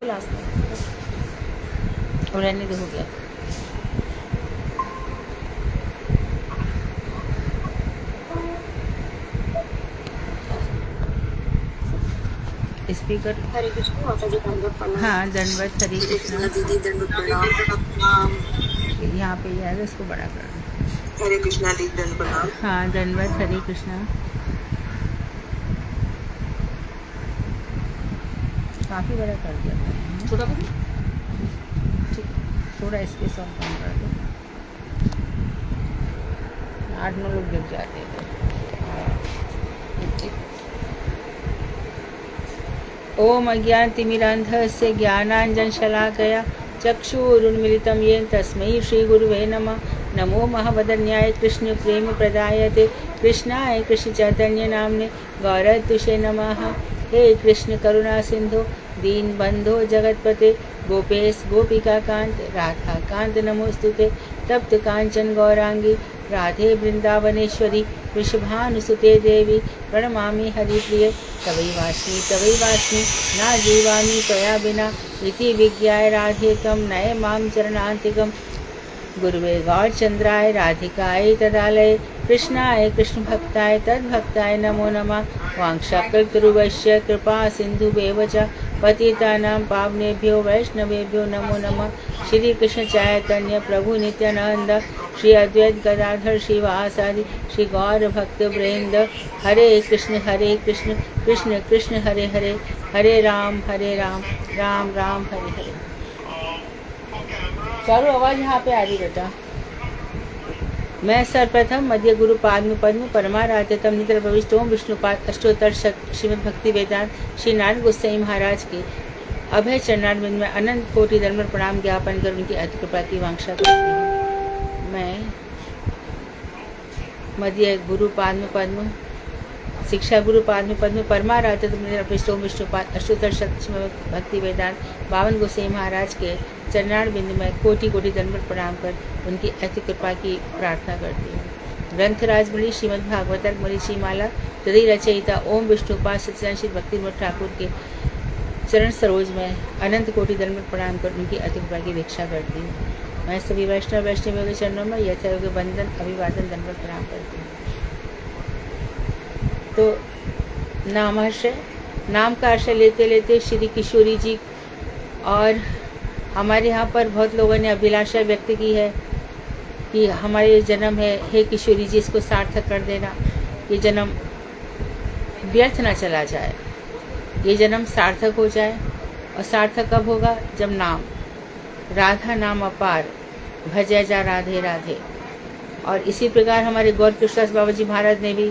Last में और रहने दे, हो गया। स्पीकर। हरे कृष्ण माता जी दंडवत प्रणाम। हाँ, दंडवत हरे कृष्णा। दीदी दंडवत प्रणाम। यहाँ पे ये है, इसको बड़ा करना। हरे कृष्णा दीदी दंडवत प्रणाम। हाँ, दंडवत हरे कृष्णा। काफ़ी बड़ा कर दिया मैंने। छोटा कर ठीक, थोड़ा स्पेस और कम कर दो। 8-9 लोग दिख जाते हैं। ओम अज्ञानतिमिरान्धस्य ज्ञानाञ्जनशलाकया चक्षुरुन्मीलितं येन तस्मै श्रीगुरुवे नमः। नमो महावदन्याय कृष्ण प्रेम प्रदायते कृष्णाय कृष्ण चैतन्य नामने गौरतुषे नमः। हे कृष्ण करुणा सिंधु दीन बंधो जगतपते गोपेश गोपिका कांत राधा कांत नमोस्तुते। तप्त कांचन गौरांगी राधे वृंदावनेश्वरी वृषभानुसुते देवी प्रणमामि हरिप्रिय। तवै वास्मि ना जीवामि त्वया बिना इति विज्ञाय राधे त्वं नय मां चरणान्तिकम्। गुरुवे गौरचंद्राय राधिकाय तदालय कृष्णाय कृष्ण भक्ताय तद्भक्ताय नमो नमः। वांशाकल्पतरुवश्य कृपा सिन्धुभ्येव च पतितानां पावनेभ्यो वैष्णवेभ्यो नमो नमः। श्री कृष्ण चैतन्य प्रभु नित्यानंद श्री अद्वैत गदाधर श्रीवासादि श्री गौर भक्त वृंद। हरे कृष्ण कृष्ण कृष्ण हरे हरे, हरे राम राम राम हरे हरे। चारों आवाज यहाँ पे आ रही बेटा। मैं सर्वप्रथम मध्य गुरु पाद्म पद्म परमाराध्यतम नितर प्रविष्ट ओम विष्णुपाद अष्टोत्तर श्रीमद् भक्ति वेदांत श्री नारायण गोसाई महाराज के अभय चरणारविंद में अनंत कोटि दंड प्रणाम ज्ञापन कर उनकी अति कृपा की वांछा करती हूँ। मैं मध्य गुरु पाद्म पद्म शिक्षा गुरु पाद्म पद्म परमाराध्यतम नितर प्रविष्ट ओम विष्णुपाद अष्टोत्तर श्रीमद् भक्ति वेदांत बावन गोसाई महाराज के चरणार बिंदु में कोटि कोटि दंडवत प्रणाम कर उनकी अति कृपा की प्रार्थना करती हूँ। ग्रंथराज मणि श्रीमद् भागवत मणि माला हृदय रचयिता ओम विष्णुपाद सत्यनारायण श्री भक्तिविनोद ठाकुर के चरण सरोज में अनंत कोटि दंडवत प्रणाम कर उनकी अति कृपा की भिक्षा करती हूँ। मैं सभी वैष्णवियों के चरणों में यथायोग्य वंदन अभिवादन दंडवत प्रणाम करती हूँ। तो नामाश्रय, नाम का आश्रय लेते लेते श्री किशोरी जी और हमारे यहाँ पर बहुत लोगों ने अभिलाषा व्यक्त की है कि हमारे जन्म है, हे किशोरी जी इसको सार्थक कर देना, ये जन्म व्यर्थ ना चला जाए, ये जन्म सार्थक हो जाए। और सार्थक कब होगा? जब नाम राधा नाम अपार भजया जा राधे राधे। और इसी प्रकार हमारे गौर कृष्णदास बाबा जी महाराज ने भी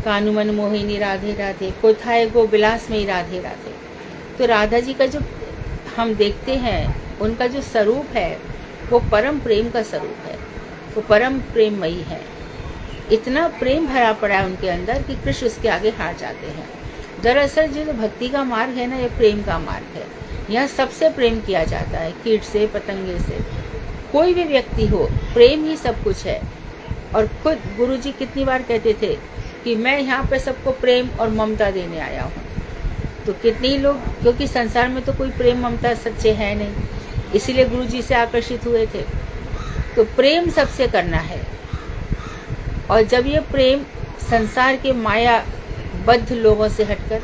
कानू मन मोहिनी राधे राधे कोथाए गो विलास में ही राधे राधे। तो राधा जी का जो हम देखते हैं, उनका जो स्वरूप है वो परम प्रेम का स्वरूप है, वो परम प्रेममयी है। इतना प्रेम भरा पड़ा है उनके अंदर कि कृष्ण उसके आगे हार जाते हैं। दरअसल जो भक्ति का मार्ग है ना, ये प्रेम का मार्ग है। यहाँ सबसे प्रेम किया जाता है, कीट से पतंगे से, कोई भी व्यक्ति हो, प्रेम ही सब कुछ है। और खुद गुरु जी कितनी बार कहते थे कि मैं यहाँ पे सबको प्रेम और ममता देने आया हूँ। तो कितने ही लोग, क्योंकि संसार में तो कोई प्रेम ममता सच्चे है नहीं, इसीलिए गुरु जी से आकर्षित हुए थे। तो प्रेम सबसे करना है। और जब ये प्रेम संसार के माया बद्ध लोगों से हटकर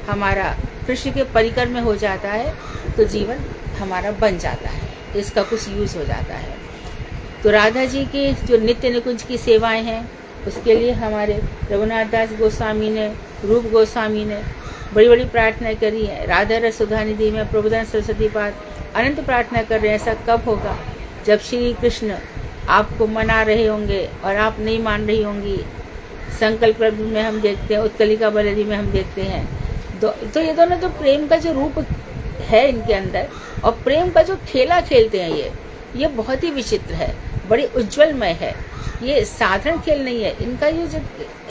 हमारा कृष्ण के परिकर में हो जाता है, तो जीवन हमारा बन जाता है, इसका कुछ यूज हो जाता है। तो राधा जी की जो नित्य निकुंज की सेवाएं हैं, उसके लिए हमारे रघुनाथ दास गोस्वामी ने, रूप गोस्वामी ने बड़ी बड़ी प्रार्थना करी है। राधा रस सुधा निधि में प्रबोधन सरस्वती पाद अनंत प्रार्थना कर रहे हैं। ऐसा कब होगा? जब श्री कृष्ण आपको मना रहे होंगे और आप नहीं मान रही होंगी। संकल्प में हम देखते हैं, उत्कलिका बलरी में हम देखते हैं। तो ये दोनों तो प्रेम का जो रूप है इनके अंदर, और प्रेम का जो खेला खेलते हैं, ये बहुत ही विचित्र है, बड़ी उज्ज्वलमय है। ये साधारण खेल नहीं है। इनका ये जो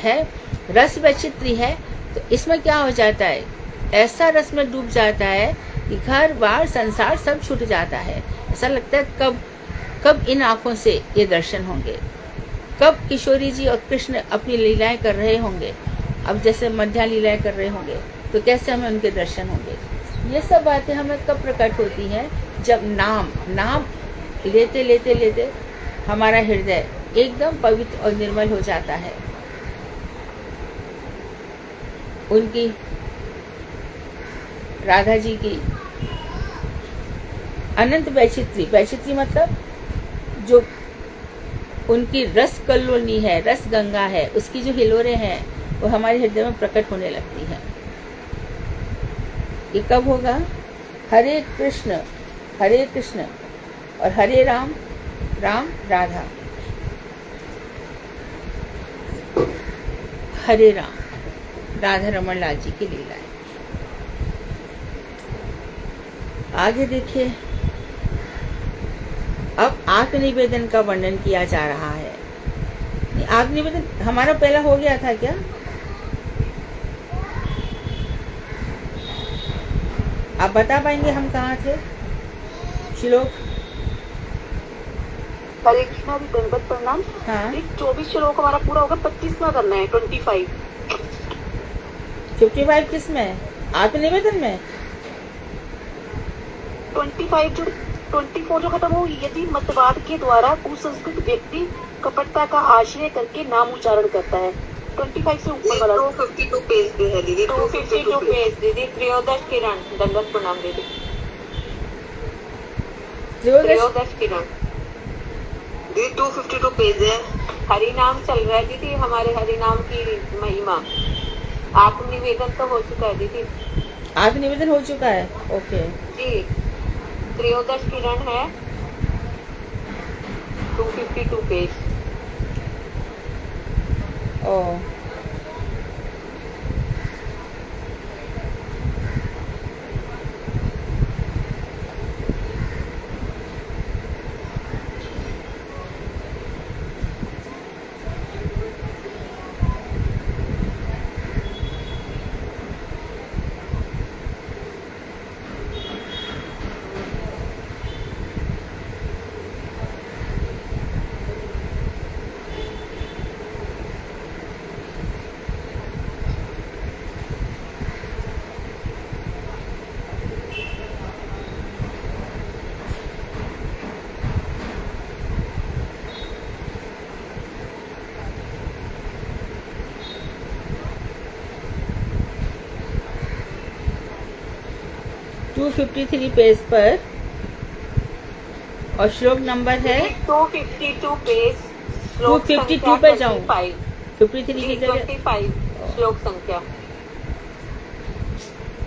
है रस वैचित्री है। तो इसमें क्या हो जाता है, ऐसा रस में डूब जाता है कि घर बार संसार सब छूट जाता है। ऐसा लगता है कब इन आंखों से ये दर्शन होंगे, कब किशोरी जी और कृष्ण अपनी लीलाएं कर रहे होंगे। अब जैसे मध्या लीलाएं कर रहे होंगे, तो कैसे हमें उनके दर्शन होंगे। ये सब बातें हमें कब प्रकट होती हैं? जब नाम लेते लेते लेते हमारा हृदय एकदम पवित्र और निर्मल हो जाता है। उनकी, राधा जी की अनंत वैचित्री मतलब जो उनकी रस कल्लोनी है, रस गंगा है, उसकी जो हिलोरें हैं वो हमारे हृदय में प्रकट होने लगती हैं। ये कब होगा? हरे कृष्ण और हरे राम राधा, हरे राम राधा रमन लाल जी की लीला है। आगे देखिए, अब आत्म निवेदन का वर्णन किया जा रहा है। आत्म निवेदन हमारा पहला हो गया था क्या? आप बता पाएंगे हम कहाँ थे? श्लोक। हरे कृष्णा जी, दंडवत प्रणाम। हाँ, 24 श्लोक हमारा पूरा होगा, 25वां करना है। 25 किस में? आत्मनिवेदन में। 24 जो खत्म हो, यदि मतवाद के द्वारा कुसंस्कृत व्यक्ति कपटता का आश्रय करके नाम उच्चारण करता है। 25 से ऊपर वाला 252 पेज पे है दीदी। 252 पेज दीदी। त्रयोदश किरण, दंडवत प्रणाम दीदी। त्रयोदश किरण दीदी, 252 पेज है। हरि नाम चल रहा है दीदी, हमारे हरि नाम की महिमा। आत्मनिवेदन तो हो चुका है दीदी। आत्मनिवेदन हो चुका है, ओके जी। त्रयोदश किरण है, 252 पेज। ओ, टू 253 पेज पर, और श्लोक नंबर है 252 पेज। 252 पे जाऊं? 53 की जगह 25 श्लोक संख्या।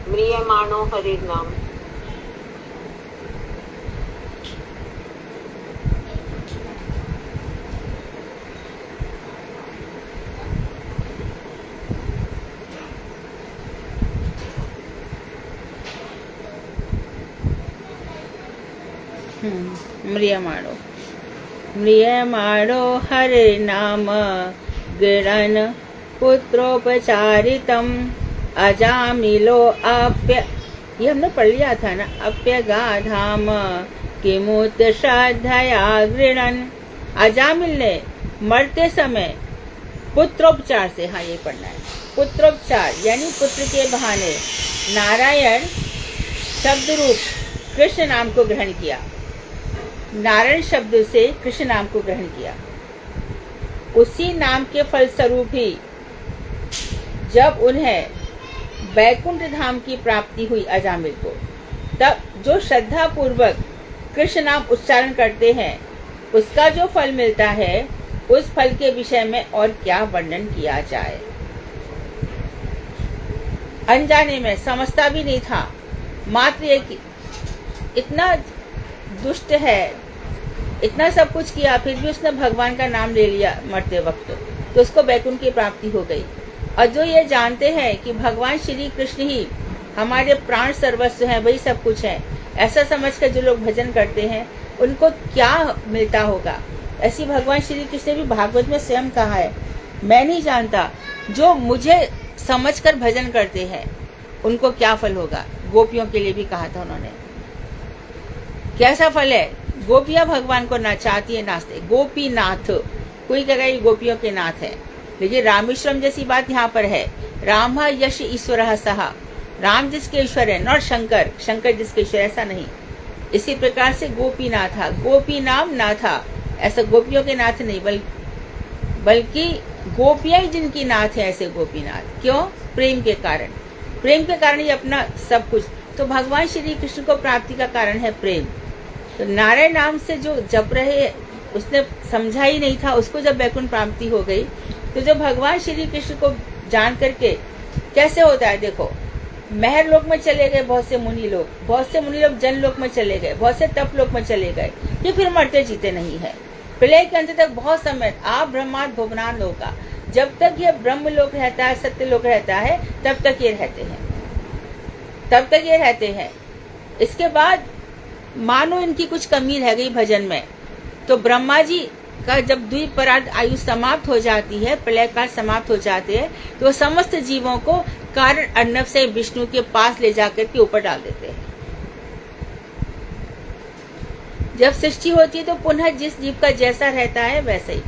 म्रियमाणो हरे नाम। म्रियमाणो हरे नाम गिरन पुत्रोपचारितम अजामिलो अप्य, ये हमने पढ़ लिया था ना, अप्यगाधाम किमुत श्रद्धया गृणन। अजामिल ने मरते समय पुत्रोपचार से, हाँ ये पढ़ना है, पुत्रोपचार यानी पुत्र के बहाने नारायण शब्द रूप कृष्ण नाम को ग्रहण किया। नारायण शब्द से कृष्ण नाम को ग्रहण किया। उसी नाम के फलस्वरूप ही जब उन्हें बैकुंठ धाम की प्राप्ति हुई अजामिल को, तब जो श्रद्धा पूर्वक कृष्ण नाम उच्चारण करते हैं उसका जो फल मिलता है, उस फल के विषय में और क्या वर्णन किया जाए। अनजाने में समझता भी नहीं था, मात्र एक इतना दुष्ट है, इतना सब कुछ किया, फिर भी उसने भगवान का नाम ले लिया मरते वक्त, तो उसको बैकुंठ की प्राप्ति हो गई। और जो ये जानते हैं कि भगवान श्री कृष्ण ही हमारे प्राण सर्वस्व हैं, वही सब कुछ है, ऐसा समझकर जो लोग भजन करते हैं उनको क्या मिलता होगा। ऐसी भगवान श्री कृष्ण ने भी भागवत में स्वयं कहा है, मैं नहीं जानता जो मुझे समझकर भजन करते हैं उनको क्या फल होगा। गोपियों के लिए भी कहा था उन्होंने, कैसा फल है। गोपियां भगवान को नचाती है, नाचते, गोपीनाथ, कोई कहेगा ये गोपियों के नाथ है, लेकिन रामेश्वरम जैसी बात यहाँ पर है। राम यश ईश्वर सहा, राम जिसके ईश्वर है, नॉट शंकर, शंकर जिसके ईश्वर, ऐसा नहीं। इसी प्रकार से गोपीनाथ, गोपी नाम नाथा, ऐसा गोपियों के नाथ नहीं, बल्कि गोपियां ही जिनकी नाथ है, ऐसे गोपीनाथ। क्यों? प्रेम के कारण, प्रेम के कारण ही अपना सब कुछ। तो भगवान श्री कृष्ण को प्राप्ति का कारण है प्रेम। तो नारायण नाम से जो जप रहे, उसने समझा ही नहीं था, उसको जब वैकुंठ प्राप्ति हो गई, तो जब भगवान श्री कृष्ण को जान करके कैसे होता है, देखो, महर लोक में चले गए बहुत से मुनि लोग, बहुत से मुनि लोग जन लोक में चले गए, बहुत से तप लोक में चले गए, ये फिर मरते जीते नहीं है। प्रलय के अंत तक बहुत समय आप ब्रह्मांड भुवनान लोका, जब तक ये ब्रह्म लोक रहता है, सत्य लोक रहता है, तब तक ये रहते हैं, तब तक ये रहते हैं। इसके बाद मानो इनकी कुछ कमी रह गई भजन में, तो ब्रह्मा जी का जब द्विपरार्ध आयु समाप्त हो जाती है, प्रलय काल समाप्त हो जाते हैं, तो समस्त जीवों को कारण अर्णव से विष्णु के पास ले जाकर के ऊपर डाल देते हैं। जब सृष्टि होती है तो पुनः जिस जीव का जैसा रहता है वैसे ही।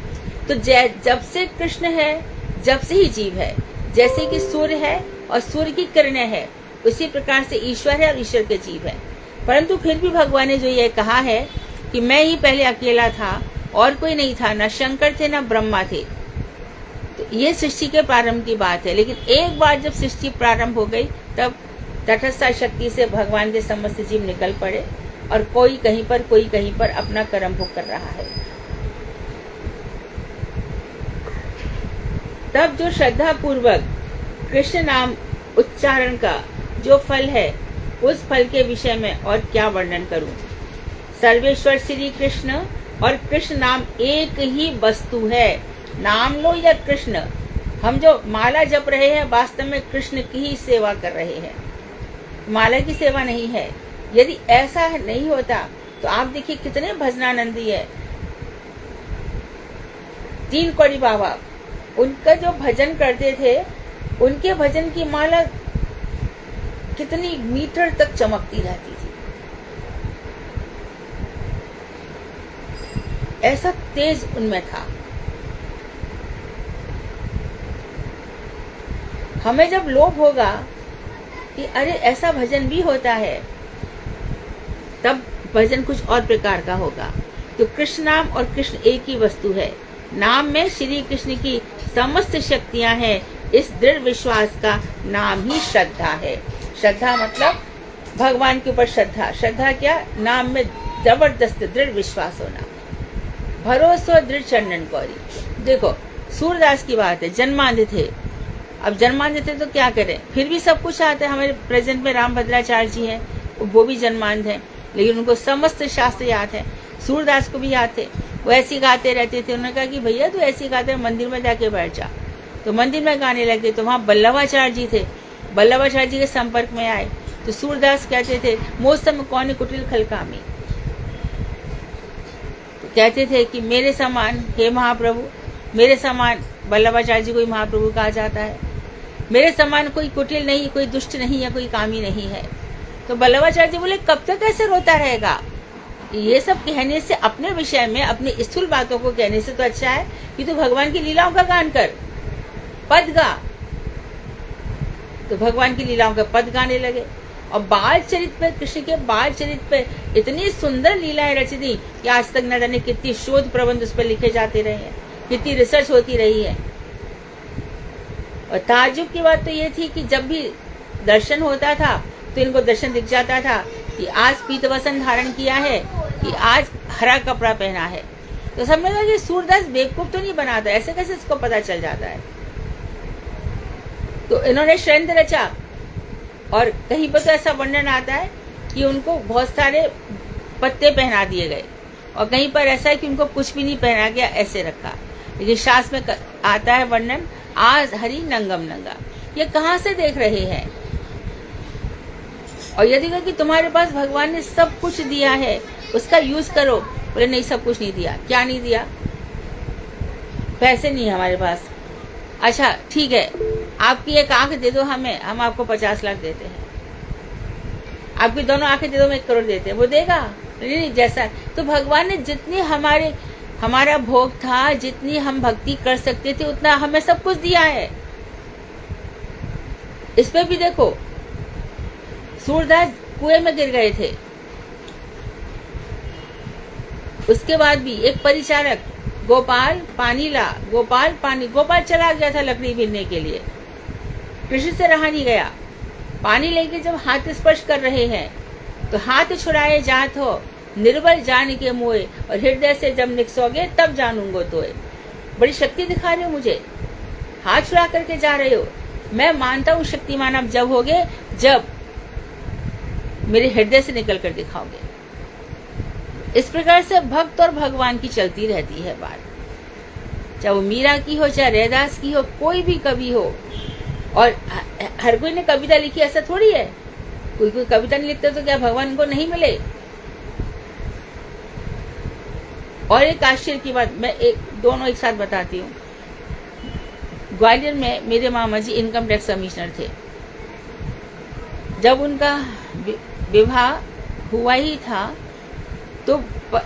तो जब से कृष्ण है, जब से ही जीव है। जैसे कि सूर्य है और सूर्य की किरणें है, उसी प्रकार से ईश्वर है और ईश्वर के जीव है। परंतु फिर भी भगवान ने जो ये कहा है कि मैं ही पहले अकेला था और कोई नहीं था, न शंकर थे न ब्रह्मा थे, तो ये सृष्टि के प्रारंभ की बात है। लेकिन एक बार जब सृष्टि प्रारंभ हो गई, तब तटस्थ शक्ति से भगवान के समस्त जीव निकल पड़े और कोई कहीं पर, कोई कहीं पर अपना कर्म भोग कर रहा है। तब जो श्रद्धा पूर्वक कृष्ण नाम उच्चारण का जो फल है, उस फल के विषय में और क्या वर्णन करूं। सर्वेश्वर श्री कृष्ण और कृष्ण नाम एक ही वस्तु है। नाम लो या कृष्ण, हम जो माला जप रहे हैं वास्तव में कृष्ण की ही सेवा कर रहे हैं, माला की सेवा नहीं है। यदि ऐसा नहीं होता तो आप देखिए कितने भजनानंदी है। 3 कौड़ी बाबा, उनका जो भजन करते थे, उनके भजन की माला कितनी मीटर तक चमकती रहती थी, ऐसा तेज उनमें था। हमें जब लोभ होगा कि अरे ऐसा भजन भी होता है, तब भजन कुछ और प्रकार का होगा। तो कृष्ण नाम और कृष्ण एक ही वस्तु है। नाम में श्री कृष्ण की समस्त शक्तियां हैं। इस दृढ़ विश्वास का नाम ही श्रद्धा है। श्रद्धा मतलब भगवान के ऊपर श्रद्धा। श्रद्धा क्या? नाम में जबरदस्त दृढ़ विश्वास होना। भरोसा दृढ़ चरणन गौरी। देखो सूरदास की बात है, जन्मांध थे। अब जन्मांध थे तो क्या करें, फिर भी सब कुछ आता है। हमारे प्रेजेंट में राम भद्राचार्य जी हैं, वो भी जन्मांध हैं, लेकिन उनको समस्त शास्त्र याद है। सूरदास को भी याद थे, वो ऐसी गाते रहते थे। उन्होंने कहा कि भैया तू ऐसी गाते, मंदिर में जाके बैठ जा। तो मंदिर में गाने लगे, तो वहाँ बल्लभाचार्य जी थे। बल्लभाचार्य जी के संपर्क में आए तो सूरदास कहते थे, मौसम कौन कुटिल खलकामी। तो कहते थे कि मेरे समान हे महाप्रभु, मेरे समान बल्लभाचार्य जी को ही महाप्रभु कहा जाता है। मेरे समान कोई कुटिल नहीं, कोई दुष्ट नहीं है, कोई कामी नहीं है। तो बल्लभाचार्य जी बोले, कब तक ऐसे रोता रहेगा? ये सब कहने से, अपने विषय में अपनी स्थूल बातों को कहने से तो अच्छा है कि तू भगवान की लीलाओं का गान कर, पद गा। तो भगवान की लीलाओं का पद गाने लगे। और बाल चरित पे, कृष्ण के बाल चरित पे इतनी सुंदर लीलाएं रची थी कि आज तक न जाने कितनी शोध प्रबंध उस पर लिखे जाते रहे हैं, कितनी रिसर्च होती रही है। और ताज्जुब की बात तो ये थी कि जब भी दर्शन होता था तो इनको दर्शन दिख जाता था कि आज पीतवसन धारण किया है, कि आज हरा कपड़ा पहना है। तो सबने कहा कि सूरदास बेवकूफ तो नहीं बनाता, ऐसे कैसे इसको पता चल जाता है। तो इन्होंने षड्यंत्र रचा। और कहीं पर तो ऐसा वर्णन आता है कि उनको बहुत सारे पत्ते पहना दिए गए, और कहीं पर ऐसा है कि उनको कुछ भी नहीं पहना गया, ऐसे रखा। लेकिन शास्त्र में आता है वर्णन, आज हरि नंगम नंगा। ये कहाँ से देख रहे हैं? और यदि कहा कि तुम्हारे पास भगवान ने सब कुछ दिया है, उसका यूज करो। बोले नहीं, सब कुछ नहीं दिया। क्या नहीं दिया? पैसे नहीं हमारे पास। अच्छा ठीक है, आपकी एक आंख दे दो हमें, हम आपको 50 लाख देते हैं। आपकी दोनों आंखें दे दो, हम 1 करोड़ देते हैं। वो देगा? नहीं, जैसा। तो भगवान ने जितनी हमारा भोग था, जितनी हम भक्ति कर सकते थे, उतना हमें सब कुछ दिया है। इस पे भी देखो, सूरदास कुएं में गिर गए थे। उसके बाद भी एक परिचारक गोपाल पानी ला, गोपाल चला गया था लकड़ी बीनने के लिए। कृष्ण से रहा नहीं गया। पानी लेके जब हाथ स्पर्श कर रहे हैं तो हाथ छुड़ाए जात हो, निर्बल जान के मोए, और हृदय से जब निकसोगे तब जानूंगो तोए। बड़ी शक्ति दिखा रहे हो मुझे, हाथ छुड़ा करके जा रहे हो। मैं मानता हूँ शक्तिमान आप जब होगे जब मेरे हृदय से निकल कर दिखाओगे। इस प्रकार से भक्त और भगवान की चलती रहती है बात, चाहे वो मीरा की हो, चाहे रैदास की हो, कोई भी कवि हो। और हर कोई ने कविता लिखी ऐसा थोड़ी है, कोई कविता नहीं लिखता तो क्या भगवान को नहीं मिले। और एक आश्चर्य की बात मैं दोनों एक साथ बताती हूँ। ग्वालियर में मेरे मामा जी इनकम टैक्स कमिश्नर थे। जब उनका विवाह हुआ ही था तो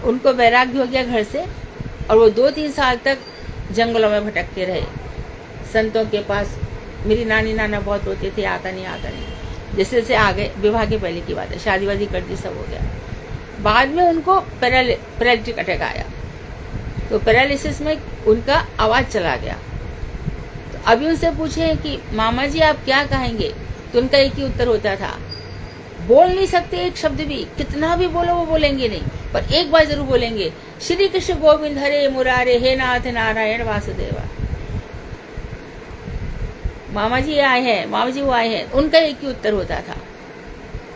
उनको वैराग्य हो गया घर से, और वो 2-3 साल तक जंगलों में भटकते रहे संतों के पास। मेरी नानी नाना बहुत रोते थे, आता नहीं। जैसे जैसे आ गए, विवाह के पहले की बात है, शादी वादी कर दी, सब हो गया। बाद में उनको पैरालिटिक अटैक आया, तो पैरालिसिस में उनका आवाज चला गया। तो अभी उनसे पूछे कि मामा जी आप क्या कहेंगे, तो उनका एक ही उत्तर होता था, बोल नहीं सकते एक शब्द भी, कितना भी बोलो वो बोलेंगे नहीं, पर एक बार जरूर बोलेंगे, श्री कृष्ण गोविंद हरे मुरारे हे नाथ नारायण वासुदेवा। मामा जी आए हैं, मामा जी वो आए हैं, उनका एक ही उत्तर होता था।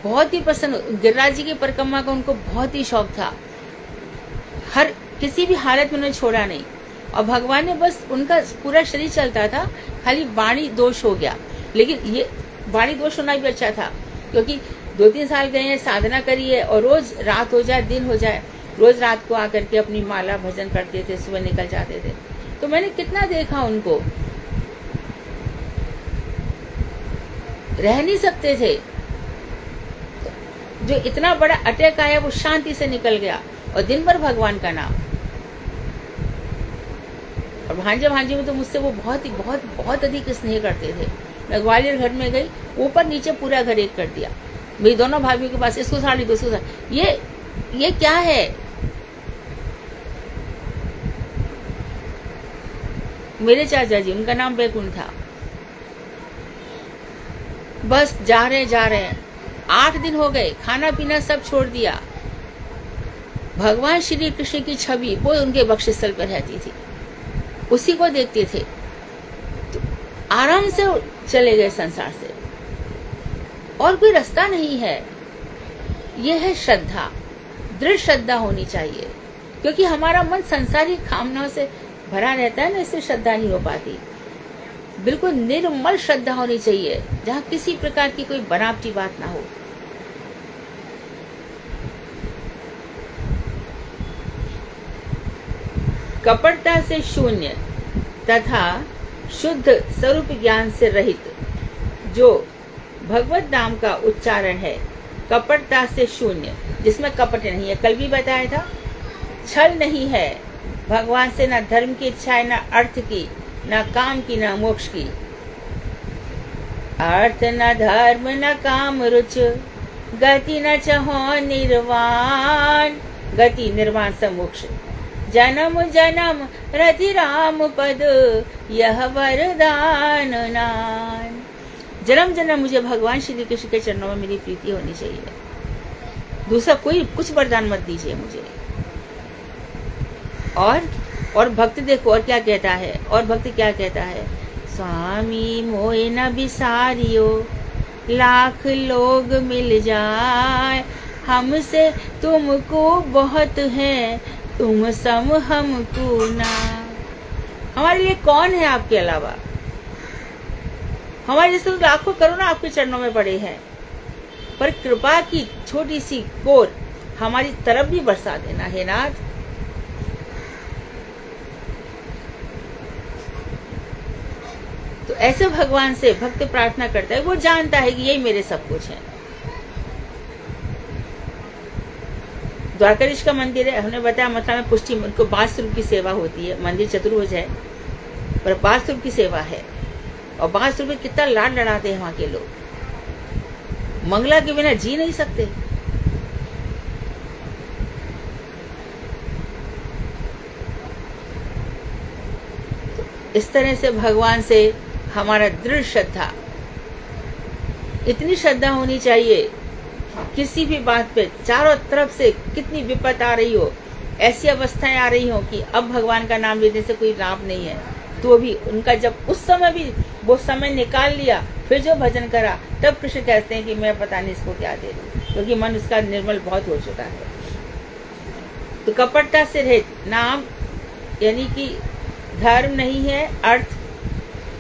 बहुत ही पसंद, गिरिराज जी की परिक्रमा का उनको बहुत ही शौक था। हर किसी भी हालत में उन्हें छोड़ा नहीं। और भगवान ने बस, उनका पूरा शरीर चलता था, खाली वाणी दोष हो गया। लेकिन ये वाणी दोष होना भी अच्छा था, क्योंकि 2-3 साल गए हैं, साधना करी है, और रोज रात हो जाए दिन हो जाए, रोज रात को आकर के अपनी माला भजन करते थे, सुबह निकल जाते थे। तो मैंने कितना देखा उनको, रह नहीं सकते थे। जो इतना बड़ा अटैक आया वो शांति से निकल गया, और दिन भर भगवान का नाम। और भांजे में तो मुझसे वो बहुत अधिक स्नेह करते थे। मैं ग्वालियर घर में गई, ऊपर नीचे पूरा घर एक कर दिया। मेरी दोनों भाभियों के पास, इसको साड़ी दो, इसको साड़ी, ये क्या है। मेरे चाचा जी, उनका नाम बैकुंठ था, बस जा रहे हैं। 8 दिन हो गए, खाना पीना सब छोड़ दिया। भगवान श्री कृष्ण की छवि वो उनके बक्षस्थल पर रहती थी, उसी को देखते थे, तो आराम से चले गए संसार से। और कोई रास्ता नहीं है। यह है श्रद्धा, दृढ़ श्रद्धा होनी चाहिए, क्योंकि हमारा मन संसारिक कामनाओं से भरा रहता है ना, इससे श्रद्धा नहीं हो पाती। बिल्कुल निर्मल श्रद्धा होनी चाहिए, जहाँ किसी प्रकार की कोई बनावटी बात ना हो। कपटता से शून्य तथा शुद्ध स्वरूप ज्ञान से रहित जो भगवत नाम का उच्चारण है, कपटता से शून्य, जिसमें कपट नहीं है। कल भी बताया था, छल नहीं है भगवान से, न धर्म की इच्छा है, न अर्थ की, न काम की, न मोक्ष की। अर्थ न धर्म न काम रुच, गति न चहो निर्वाण, गति निर्वाण से मोक्ष। जन्म जन्म रति राम पद, यह वरदान नान। जन्म जन्म मुझे भगवान श्री कृष्ण के चरणों में मेरी प्रीति होनी चाहिए, दूसरा कोई कुछ वरदान मत दीजिए मुझे। और भक्त देखो और क्या कहता है, और भक्त क्या कहता है, स्वामी मोए न बिसारियो, लाख लोग मिल जाए, हमसे तुमको बहुत है, तुम सम हमको ना। हमारे लिए कौन है आपके अलावा? हमारे जैसे तो लाखों करोड़ों आपके चरणों में पड़े हैं, पर कृपा की छोटी सी कोर हमारी तरफ भी बरसा देना है नाथ। तो ऐसे भगवान से भक्त प्रार्थना करता है, वो जानता है कि यही मेरे सब कुछ है। द्वारकाधीश का मंदिर है, हमने बताया मथुरा में पुष्टि, उनको 22 रूप की सेवा होती है। मंदिर चतुर्भुज है, पर 22 रूप की सेवा है, और 22 रूप कितना लाड लड़ाते हैं वहां के लोग। मंगला के बिना जी नहीं सकते। इस तरह से भगवान से हमारा दृढ़ श्रद्धा, इतनी श्रद्धा होनी चाहिए किसी भी बात पे, चारों तरफ से कितनी विपत आ रही हो, ऐसी अवस्थाएं आ रही हो कि अब भगवान का नाम लेने से कोई लाभ नहीं है, तो भी उनका जब उस समय भी वो समय निकाल लिया, फिर जो भजन करा, तब कृष्ण कहते हैं कि मैं पता नहीं इसको क्या दे दूं, क्योंकि मन उसका निर्मल बहुत हो चुका है। तो कपटता से रहित नाम, यानी कि धर्म नहीं है, अर्थ,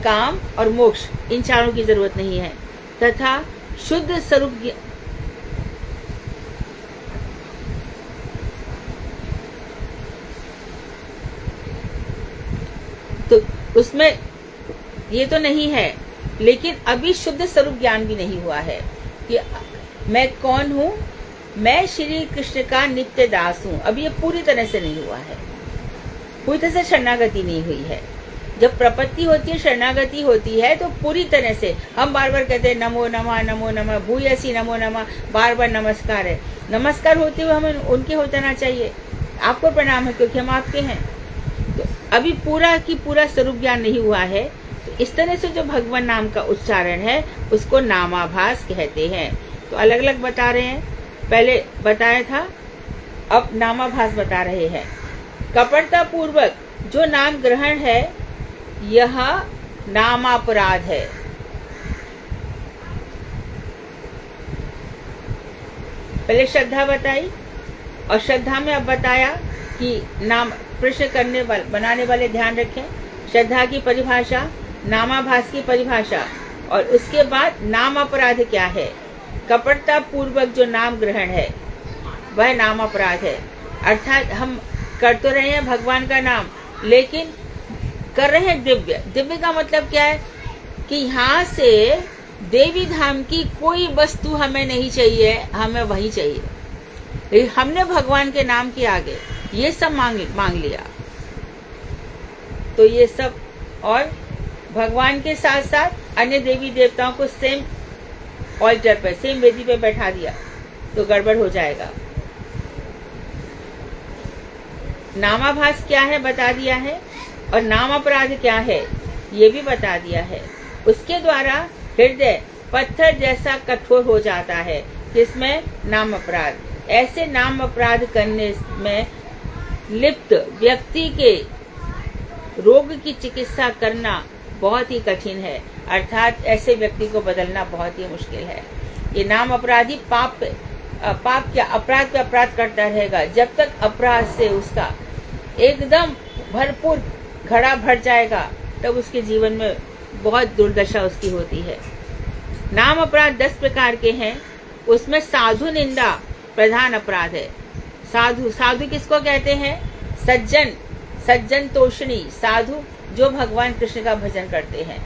काम और मोक्ष, इन चारों की जरूरत नहीं है, तथा शुद्ध स्वरूप तो उसमें ये तो नहीं है, लेकिन अभी शुद्ध स्वरूप ज्ञान भी नहीं हुआ है कि मैं कौन हूँ, मैं श्री कृष्ण का नित्य दास हूँ। अभी ये पूरी तरह से नहीं हुआ है, पूरी तरह से शरणागति नहीं हुई है। जब प्रपत्ति होती है, शरणागति होती है, तो पूरी तरह से हम बार बार कहते हैं नमो नमः नमो नमः, भूयसी नमो नमः, बार बार नमस्कार है। नमस्कार होते हुए हमें उनके हो जाना चाहिए, आपको प्रणाम है क्योंकि हम आपके हैं। तो अभी पूरा की पूरा स्वरूप ज्ञान नहीं हुआ है। तो इस तरह से जो भगवान नाम का उच्चारण है उसको नामाभास कहते हैं। तो अलग अलग बता रहे हैं, पहले बताया था, अब नामाभास बता रहे हैं। कपटता पूर्वक जो नाम ग्रहण है यह नामापराध है। पहले श्रद्धा बताई, और श्रद्धा में अब बताया कि नाम प्रश्न करने वाले, बनाने वाले ध्यान रखें श्रद्धा की परिभाषा, नामाभास की परिभाषा, और उसके बाद नाम अपराध क्या है। कपटता पूर्वक जो नाम ग्रहण है वह नाम अपराध है। अर्थात हम कर तो रहे हैं भगवान का नाम, लेकिन कर रहे हैं दिव्य। दिव्य का मतलब क्या है कि यहाँ से देवी धाम की कोई वस्तु हमें नहीं चाहिए, हमें वही चाहिए। हमने भगवान के नाम के आगे ये सब मांग लिया, तो ये सब, और भगवान के साथ साथ अन्य देवी देवताओं को सेम ऑल्टर पे, सेम वेदी पे बैठा दिया, तो गड़बड़ हो जाएगा। नामाभास क्या है बता दिया है, और नाम अपराध क्या है ये भी बता दिया है। उसके द्वारा हृदय पत्थर जैसा कठोर हो जाता है, जिसमें नाम अपराध। ऐसे नाम अपराध करने में लिप्त व्यक्ति के रोग की चिकित्सा करना बहुत ही कठिन है, अर्थात ऐसे व्यक्ति को बदलना बहुत ही मुश्किल है। ये नाम अपराधी पाप क्या, अपराध पे अपराध करता रहेगा, जब तक अपराध से उसका एकदम भरपूर घड़ा भर जाएगा, तब उसके जीवन में बहुत दुर्दशा उसकी होती है। नाम अपराध 10 प्रकार के हैं, उसमें साधु निंदा प्रधान अपराध है। साधु किसको कहते हैं? सज्जन तोषणी, साधु जो भगवान कृष्ण का भजन करते हैं।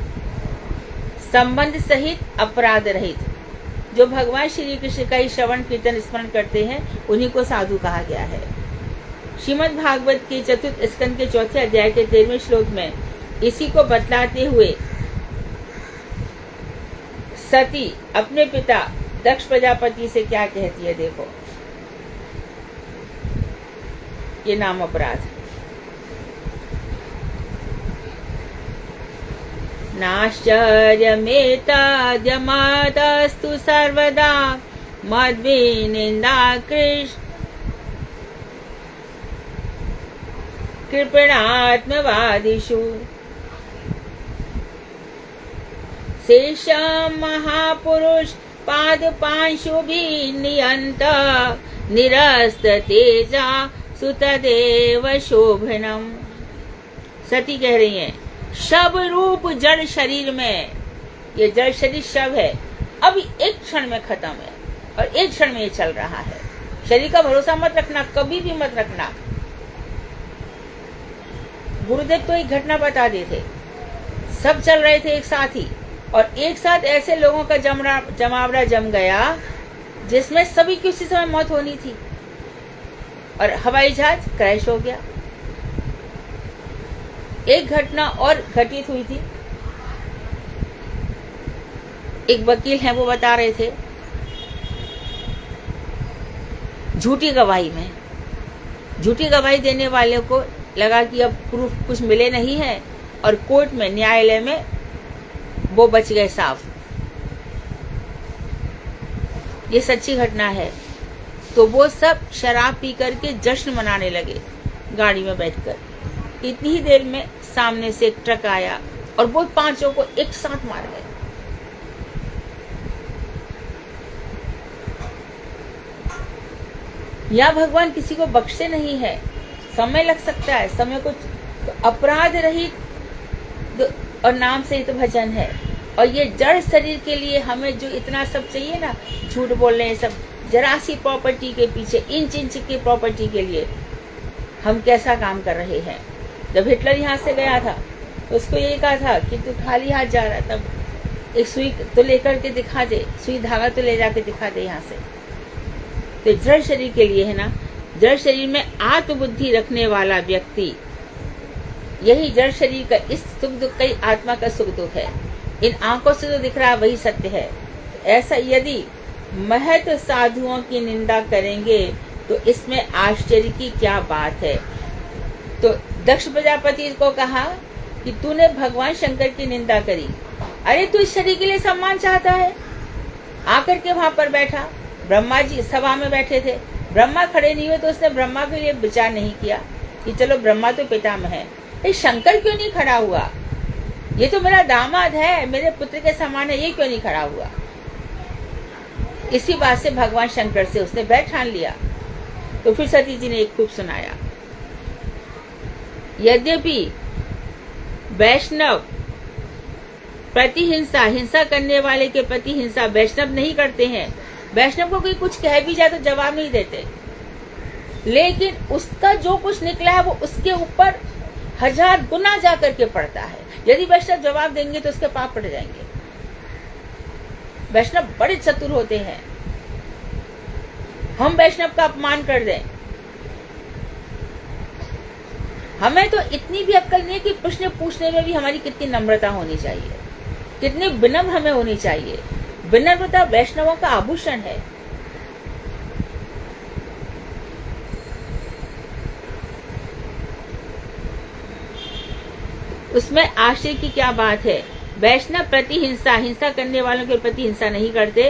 संबंध सहित अपराध रहित, जो भगवान श्री कृष्ण का ही श्रवण कीर्तन स्मरण करते हैं, उन्हीं को साधु कहा गया है। श्रीमद् भागवत के चतुर्थ स्कंद के 4थे अध्याय के 13वें श्लोक में इसी को बतलाते हुए सती अपने पिता दक्ष प्रजापति से क्या कहती है, देखो ये नाम अपराध। नाश्चर्यमेतद्यमातस्तु सर्वदा मद्विनिन्दा कृपणात्मवादिषु शेषं महापुरुष पादपांशुभिर्नियन्त निरस्त तेजा सुतदेव शोभनम। सती कह रही हैं, शव रूप जड़ शरीर में, ये जड़ शरीर शव है, अभी एक क्षण में खत्म है और एक क्षण में ये चल रहा है। शरीर का भरोसा मत रखना, कभी भी मत रखना। गुरुदेव तो एक घटना बता देते थे, सब चल रहे थे एक साथ ही, और एक साथ ऐसे लोगों का जमावड़ा जम गया जिसमें सभी की उसी समय मौत होनी थी, और हवाई जहाज क्रैश हो गया। एक घटना और घटित हुई थी, एक वकील हैं वो बता रहे थे झूठी गवाही में। झूठी गवाही देने वाले को लगा कि अब प्रूफ कुछ मिले नहीं है, और कोर्ट में, न्यायालय में वो बच गए साफ। ये सच्ची घटना है। तो वो सब शराब पी करके जश्न मनाने लगे गाड़ी में बैठकर। इतनी ही देर में सामने से एक ट्रक आया और वो पांचों को एक साथ मार गए। या भगवान किसी को बख्शते नहीं है, समय लग सकता है, समय को तो अपराध रहित और नाम से ही तो भजन है। और ये जड़ शरीर के लिए हमें जो इतना सब चाहिए ना, झूठ बोलने हैं सब, जरा सी प्रॉपर्टी के पीछे, इंच इंच की प्रॉपर्टी के लिए हम कैसा काम कर रहे हैं। जब हिटलर यहाँ से गया था तो उसको यही कहा था कि तू खाली हाथ जा रहा, तब एक सुई तो लेकर के दिखा दे, सुई धागा तो ले जाके दिखा दे यहाँ से। तो जड़ शरीर के लिए है ना, जड़ शरीर में आत्मबुद्धि रखने वाला व्यक्ति, यही जड़ शरीर का इस सुख दुख का ही आत्मा का सुख दुख है। इन आंखों से जो दिख रहा है वही सत्य है। ऐसा यदि महत साधुओं की निंदा करेंगे तो इसमें आश्चर्य की क्या बात है। तो दक्ष प्रजापति को कहा कि तूने भगवान शंकर की निंदा करी, अरे तू इस शरीर के लिए सम्मान चाहता है। आकर के वहां पर बैठा, ब्रह्मा जी सभा में बैठे थे, ब्रह्मा खड़े नहीं हुए तो उसने ब्रह्मा के लिए विचार नहीं किया कि चलो ब्रह्मा तो पितामह है, ये शंकर क्यों नहीं खड़ा हुआ, ये तो मेरा दामाद है, मेरे पुत्र के समान है, ये क्यों नहीं खड़ा हुआ। इसी बात से भगवान शंकर से उसने बैर ठान लिया। तो फिर सती जी ने एक खूब सुनाया, यद्यपि वैष्णव प्रतिहिंसा, हिंसा करने वाले के प्रति हिंसा वैष्णव नहीं करते हैं। वैष्णव को कोई कुछ कह भी जाए तो जवाब नहीं देते, लेकिन उसका जो कुछ निकला है वो उसके ऊपर 1000 गुना जा करके पड़ता है। यदि वैष्णव जवाब देंगे तो उसके पाप पड़ जाएंगे। वैष्णव बड़े चतुर होते हैं। हम वैष्णव का अपमान कर दें, हमें तो इतनी भी अक्ल नहीं है कि प्रश्न पूछने में भी हमारी कितनी नम्रता होनी चाहिए, कितनी विनम्र हमें होनी चाहिए। विनम्रता वैष्णवों का आभूषण है। उसमें आश्चर्य की क्या बात है। वैष्णव प्रति हिंसा, हिंसा करने वालों के प्रति हिंसा नहीं करते,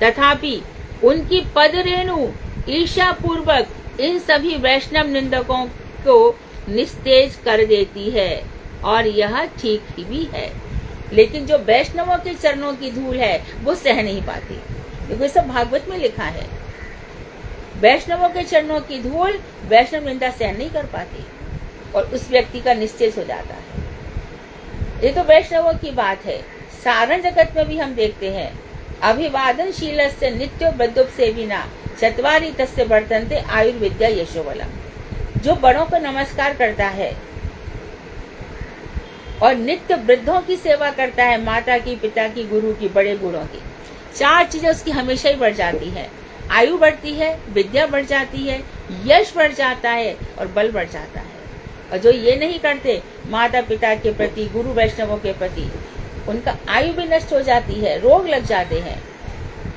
तथापि उनकी पद रेणु ईर्ष्या पूर्वक इन सभी वैष्णव निंदकों को निस्तेज कर देती है, और यह ठीक ही भी है। लेकिन जो वैष्णवों के चरणों की धूल है वो सह नहीं पाती, क्योंकि सब भागवत में लिखा है। वैष्णवों के चरणों की धूल वैष्णव निंदा सहन नहीं कर पाती और उस व्यक्ति का निश्चेष हो जाता है। ये तो वैष्णवों की बात है। सारण जगत में भी हम देखते हैं, अभिवादनशील से नित्य वृद्धुप से बिना चत्वारी तस्य वर्तन्ते आयुर्विद्या यशोबलम। जो बड़ों को नमस्कार करता है और नित्य वृद्धों की सेवा करता है, माता की, पिता की, गुरु की, बड़े बूढ़ों की, 4 चीजें उसकी हमेशा ही बढ़ जाती है। आयु बढ़ती है, विद्या बढ़ जाती है, यश बढ़ जाता है और बल बढ़ जाता है। और जो ये नहीं करते, माता पिता के प्रति, गुरु वैष्णवों के प्रति, उनका आयु भी नष्ट हो जाती है, रोग लग जाते हैं,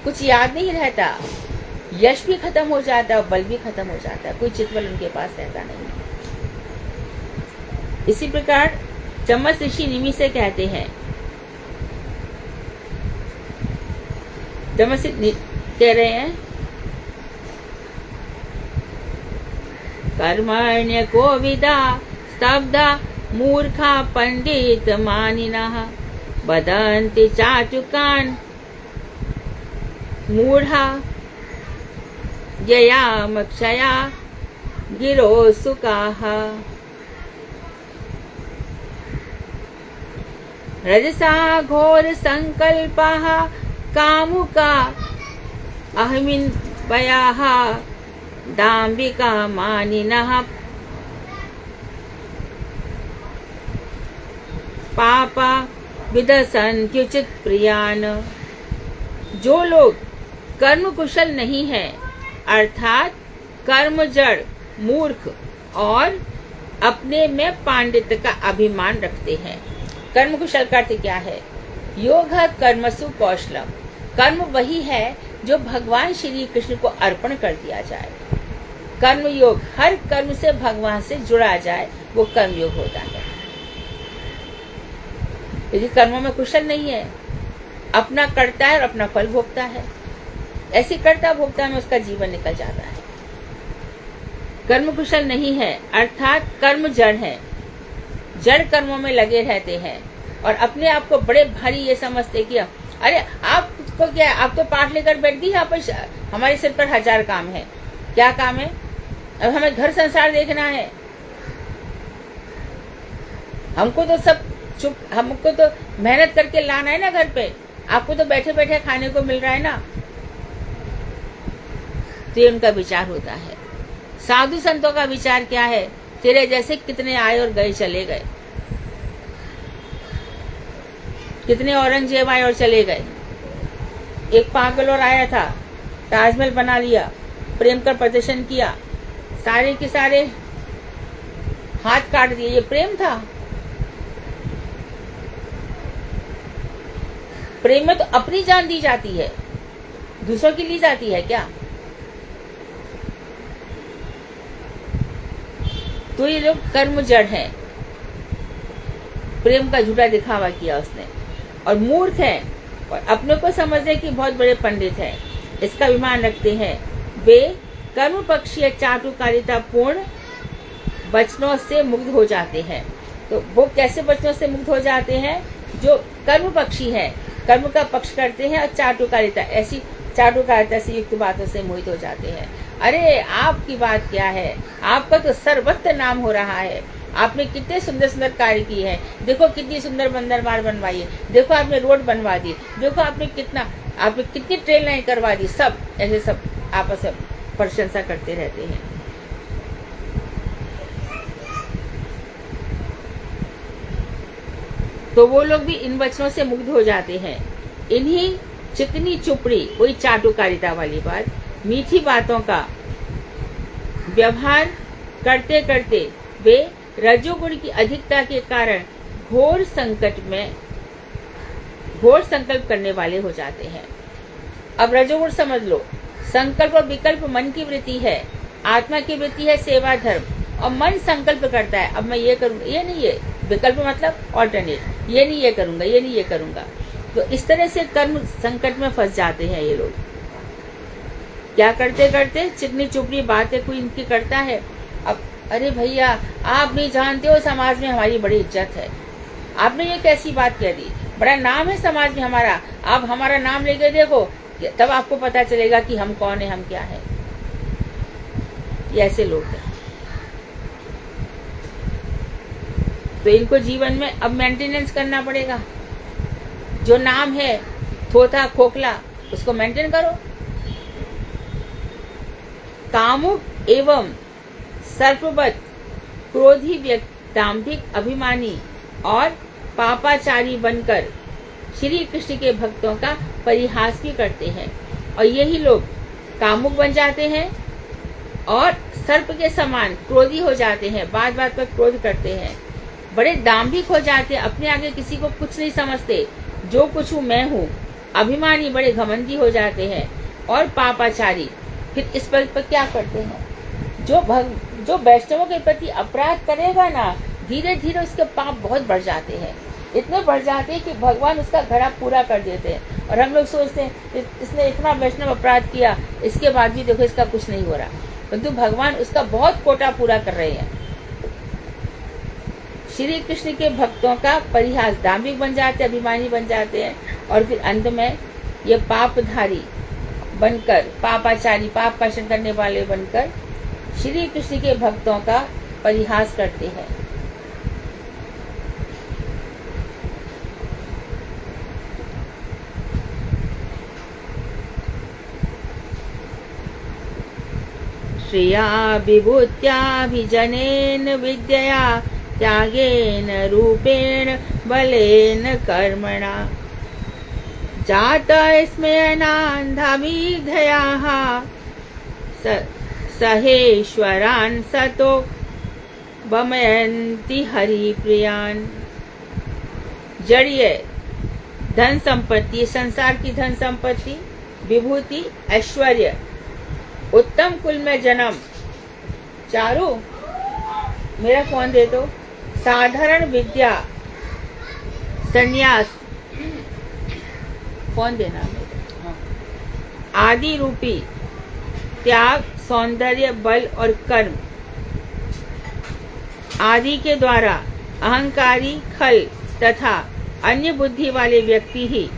कुछ याद नहीं रहता, यश भी खत्म हो जाता है और बल भी खत्म हो जाता है, कोई चितबल उनके पास रहता नहीं। इसी प्रकार चम्मच ऋषि निमि से कहते हैं, चम्मच कह रहे हैं, कर्मण्य को विदा स्तब्धा मूर्खा पंडित मानिनः वदन्ति चाचुकान् मूढ़ा ययामक्षया गिरो सुकाः। रजसा घोर संकल्पाः कामुका अहमिन् वयाः दाम्भिका मानिनः पापा विदसन्त्युचित प्रियान। जो लोग कर्म कुशल नहीं है, अर्थात कर्म जड़, मूर्ख और अपने में पांडित्य का अभिमान रखते हैं। कर्म कुशल का अर्थ क्या है? योग कर्मसु कौशलम। कर्म वही है जो भगवान श्री कृष्ण को अर्पण कर दिया जाए। कर्म योग, हर कर्म से भगवान से जुड़ा जाए वो कर्म योग होता है। यदि कर्मों में कुशल नहीं है, अपना करता है और अपना फल भोगता है, ऐसी करता भोगता में उसका जीवन निकल जाता है। कर्म कुशल नहीं है अर्थात कर्म जड़ है, जड़ कर्मों में लगे रहते हैं और अपने आप को बड़े भारी ये समझते कि अरे आपको क्या है, आप तो पाठ लेकर बैठ गई, यहाँ पर हमारे सिर पर 1000 काम है। क्या काम है? अब हमें घर संसार देखना है, हमको तो सब चुप, हमको तो मेहनत करके लाना है ना घर पे, आपको तो बैठे बैठे खाने को मिल रहा है ना। तो ये उनका विचार होता है। साधु संतों का विचार क्या है? तेरे जैसे कितने आए और गए, चले गए, कितने औरंगजेब आए और चले गए। एक पागल और आया था, ताजमहल बना लिया, प्रेम का प्रदर्शन किया, सारे के सारे हाथ काट दिए, ये प्रेम था? प्रेम में तो अपनी जान दी जाती है, दूसरों की ली जाती है क्या? तो ये लोग कर्म जड़ हैं, प्रेम का झूठा दिखावा किया उसने, और मूर्ख है और अपने को समझते कि बहुत बड़े पंडित हैं, इसका अभिमान रखते हैं। वे कर्म पक्षीय चाटुकारिता पूर्ण वचनों से मुक्त हो जाते हैं। तो वो कैसे वचनों से मुक्त हो जाते हैं? जो कर्म पक्षी है, कर्म का पक्ष करते हैं और चाटुकारिता से युक्त बातों से मोहित हो जाते हैं। अरे आपकी बात क्या है, आपका तो सर्वत्र नाम हो रहा है, आपने कितने सुंदर सुंदर कार्य किए हैं, देखो कितनी सुंदर बंदरगाह बनवाई है, देखो आपने रोड बनवा दी, देखो आपने कितनी ट्रेन लाइन करवा दी। सब ऐसे सब आपस में प्रशंसा करते रहते हैं। तो वो लोग भी इन वचनों से मुग्ध हो जाते हैं। इन्हीं चिकनी चुपड़ी, वही चाटुकारिता वाली बात, मीठी बातों का व्यवहार करते करते वे रजोगुण की अधिकता के कारण घोर संकल्प करने वाले हो जाते हैं। अब रजोगुण समझ लो, संकल्प और विकल्प मन की वृत्ति है, आत्मा की वृत्ति है सेवा धर्म, और मन संकल्प करता है अब मैं ये करूंगा, ये नहीं, ये विकल्प मतलब ऑल्टरनेट, ये नहीं ये करूंगा, ये नहीं ये करूंगा। तो इस तरह से कर्म संकट में फंस जाते हैं ये लोग। क्या करते करते चिकनी चुपड़ी बातें कोई इनकी करता है। अब अरे भैया आप नहीं जानते हो समाज में हमारी बड़ी इज्जत है, आपने ये कैसी बात कह दी, बड़ा नाम है समाज में हमारा, आप हमारा नाम लेके देखो तब आपको पता चलेगा कि हम कौन है, हम क्या है। ये ऐसे लोग हैं। तो इनको जीवन में अब मेंटेनेंस करना पड़ेगा। जो नाम है थोथा खोखला, उसको मेंटेन करो। कामुक एवं सर्पवत क्रोधी व्यक्ति दाम्भिक अभिमानी और पापाचारी बनकर श्री कृष्ण के भक्तों का परिहास भी करते हैं। और यही लोग कामुक बन जाते हैं और सर्प के समान क्रोधी हो जाते हैं, बात बात पर क्रोध करते हैं, बड़े दाम्भिक हो जाते हैं, अपने आगे किसी को कुछ नहीं समझते, जो कुछ हूँ मैं हूँ, अभिमानी बड़े घमंडी हो जाते हैं, और पापाचारी। फिर इस पर क्या करते हैं? जो वैष्णवों के प्रति अपराध करेगा ना, धीरे धीरे उसके पाप बहुत बढ़ जाते हैं, इतने बढ़ जाते हैं कि भगवान उसका घड़ा पूरा कर देते हैं। और हम लोग सोचते हैं इसने इतना वैष्णव अपराध किया, इसके बाद भी देखो इसका कुछ नहीं हो रहा, परंतु भगवान उसका बहुत कोटा पूरा कर रहे हैं। श्री कृष्ण के भक्तों का परिहास, दाम्भिक बन जाते हैं, अभिमानी बन जाते हैं, और फिर अंत में ये पापधारी बनकर, पापाचारी, पाप कर्षण करने वाले बनकर श्री कृष्ण के भक्तों का परिहास करते हैं। श्रिया विभूत्याभिजनेन विद्यया त्यागेन रूपेण बलेन कर्मणा जातस्मयनान्धाभिधयाः सहेश्वरान् सतो वमयन्ति हरिप्रियान्। जड़िए धन संपत्ति, संसार की धन संपत्ति, विभूति, ऐश्वर्य, उत्तम कुल में जन्म, चारू मेरा फोन दे दो। साधारण विद्या संन्यास, फोन देना मेरे। आदि रूपी त्याग, सौंदर्य, बल और कर्म आदि के द्वारा अहंकारी, खल तथा अन्य बुद्धि वाले व्यक्ति ही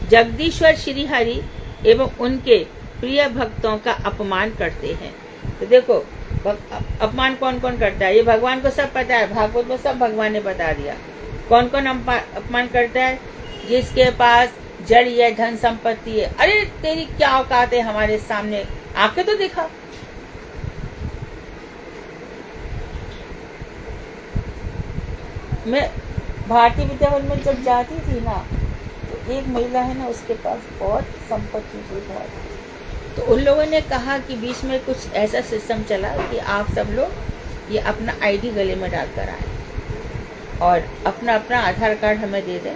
जगदीश्वर श्री हरि एवं उनके प्रिय भक्तों का अपमान करते हैं। तो देखो अपमान कौन कौन करता है, ये भगवान को सब पता है, भागवत में सब भगवान ने बता दिया। कौन कौन अपमान करता है? जिसके पास जड़ है, धन संपत्ति है। अरे तेरी क्या औकात है हमारे सामने, आके तो दिखा। मैं भारतीय विद्याभवन में जब जाती थी ना, तो एक महिला है ना, उसके पास बहुत संपत्ति थी, बहुत। तो उन लोगों ने कहा कि बीच में कुछ ऐसा सिस्टम चला कि आप सब लोग ये अपना आईडी गले में डालकर आए और अपना अपना आधार कार्ड हमें दे दें।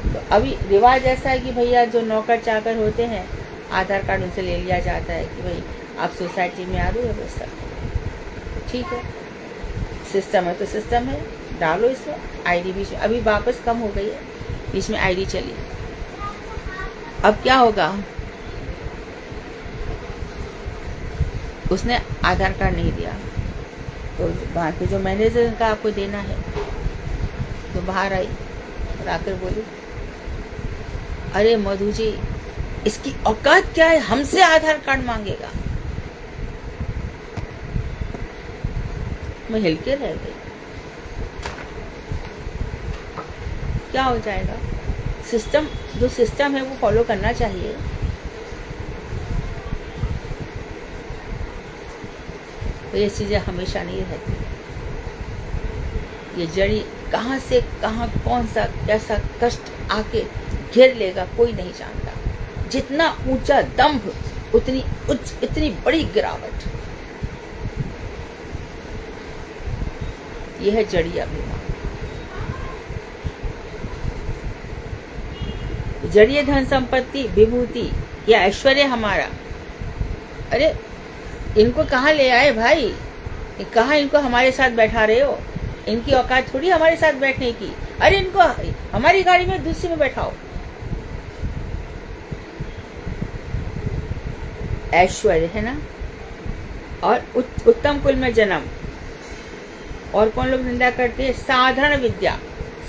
तो अभी रिवाज ऐसा है कि भैया जो नौकर चाकर होते हैं, आधार कार्ड उनसे ले लिया जाता है कि भाई आप सोसाइटी में आ रहे हो, बस सब ठीक है। सिस्टम है तो सिस्टम है, डालो इसमें आईडी। बीच में अभी वापस कम हो गई है, बीच में आईडी चली। अब क्या होगा, उसने आधार कार्ड नहीं दिया, तो वहाँ के जो मैनेजर का आपको देना है, तो बाहर आई और आकर बोली, अरे मधु जी, इसकी औकात क्या है, हमसे आधार कार्ड मांगेगा। मैं हिल के रह गई। क्या हो जाएगा? सिस्टम, जो सिस्टम है वो फॉलो करना चाहिए। तो ये चीजें हमेशा नहीं रहती। ये जड़ी कहाँ से कहाँ, कौन सा कैसा कष्ट आके घेर लेगा कोई नहीं जानता। जितना ऊंचा दंभ उतनी उच्च, इतनी बड़ी गिरावट। यह है जड़ी अभिमान। जड़ीय धन संपत्ति, विभूति या ऐश्वर्य हमारा। अरे इनको कहाँ ले आए भाई, कहाँ इनको हमारे साथ बैठा रहे हो? इनकी औकात थोड़ी हमारे साथ बैठने की। अरे इनको हमारी गाड़ी में दूसरी में बैठाओ। ऐश्वर्य है ना, और उत्तम कुल में जन्म। और कौन लोग निंदा करते हैं? साधारण विद्या।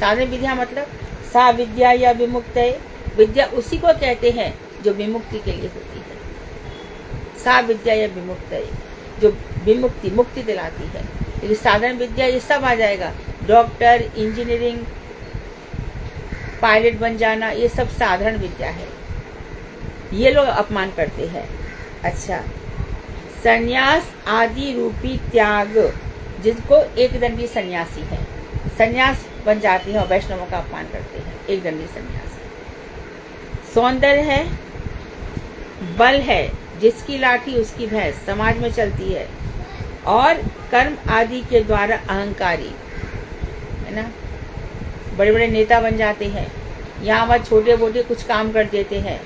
साधारण विद्या मतलब सा विद्या या विमुक्त है। विद्या उसी को कहते हैं जो विमुक्ति के लिए होती है। सा विद्या या विमुक्त है, जो विमुक्ति, मुक्ति दिलाती है। यदि साधारण विद्या ये सब आ जाएगा, डॉक्टर, इंजीनियरिंग, पायलट बन जाना, ये सब साधारण विद्या है। ये लोग अपमान करते हैं। अच्छा, संन्यास आदि रूपी त्याग, जिसको एक दंडी सन्यासी है, सन्यास बन जाती है और वैष्णवों का अपमान करते हैं, एक दंडी सन्यासी। सौंदर्य है, बल है, जिसकी लाठी उसकी भैंस, समाज में चलती है। और कर्म आदि के द्वारा अहंकारी, है ना, बड़े बड़े नेता बन जाते हैं, यहाँ वहाँ छोटे मोटे कुछ काम कर देते हैं।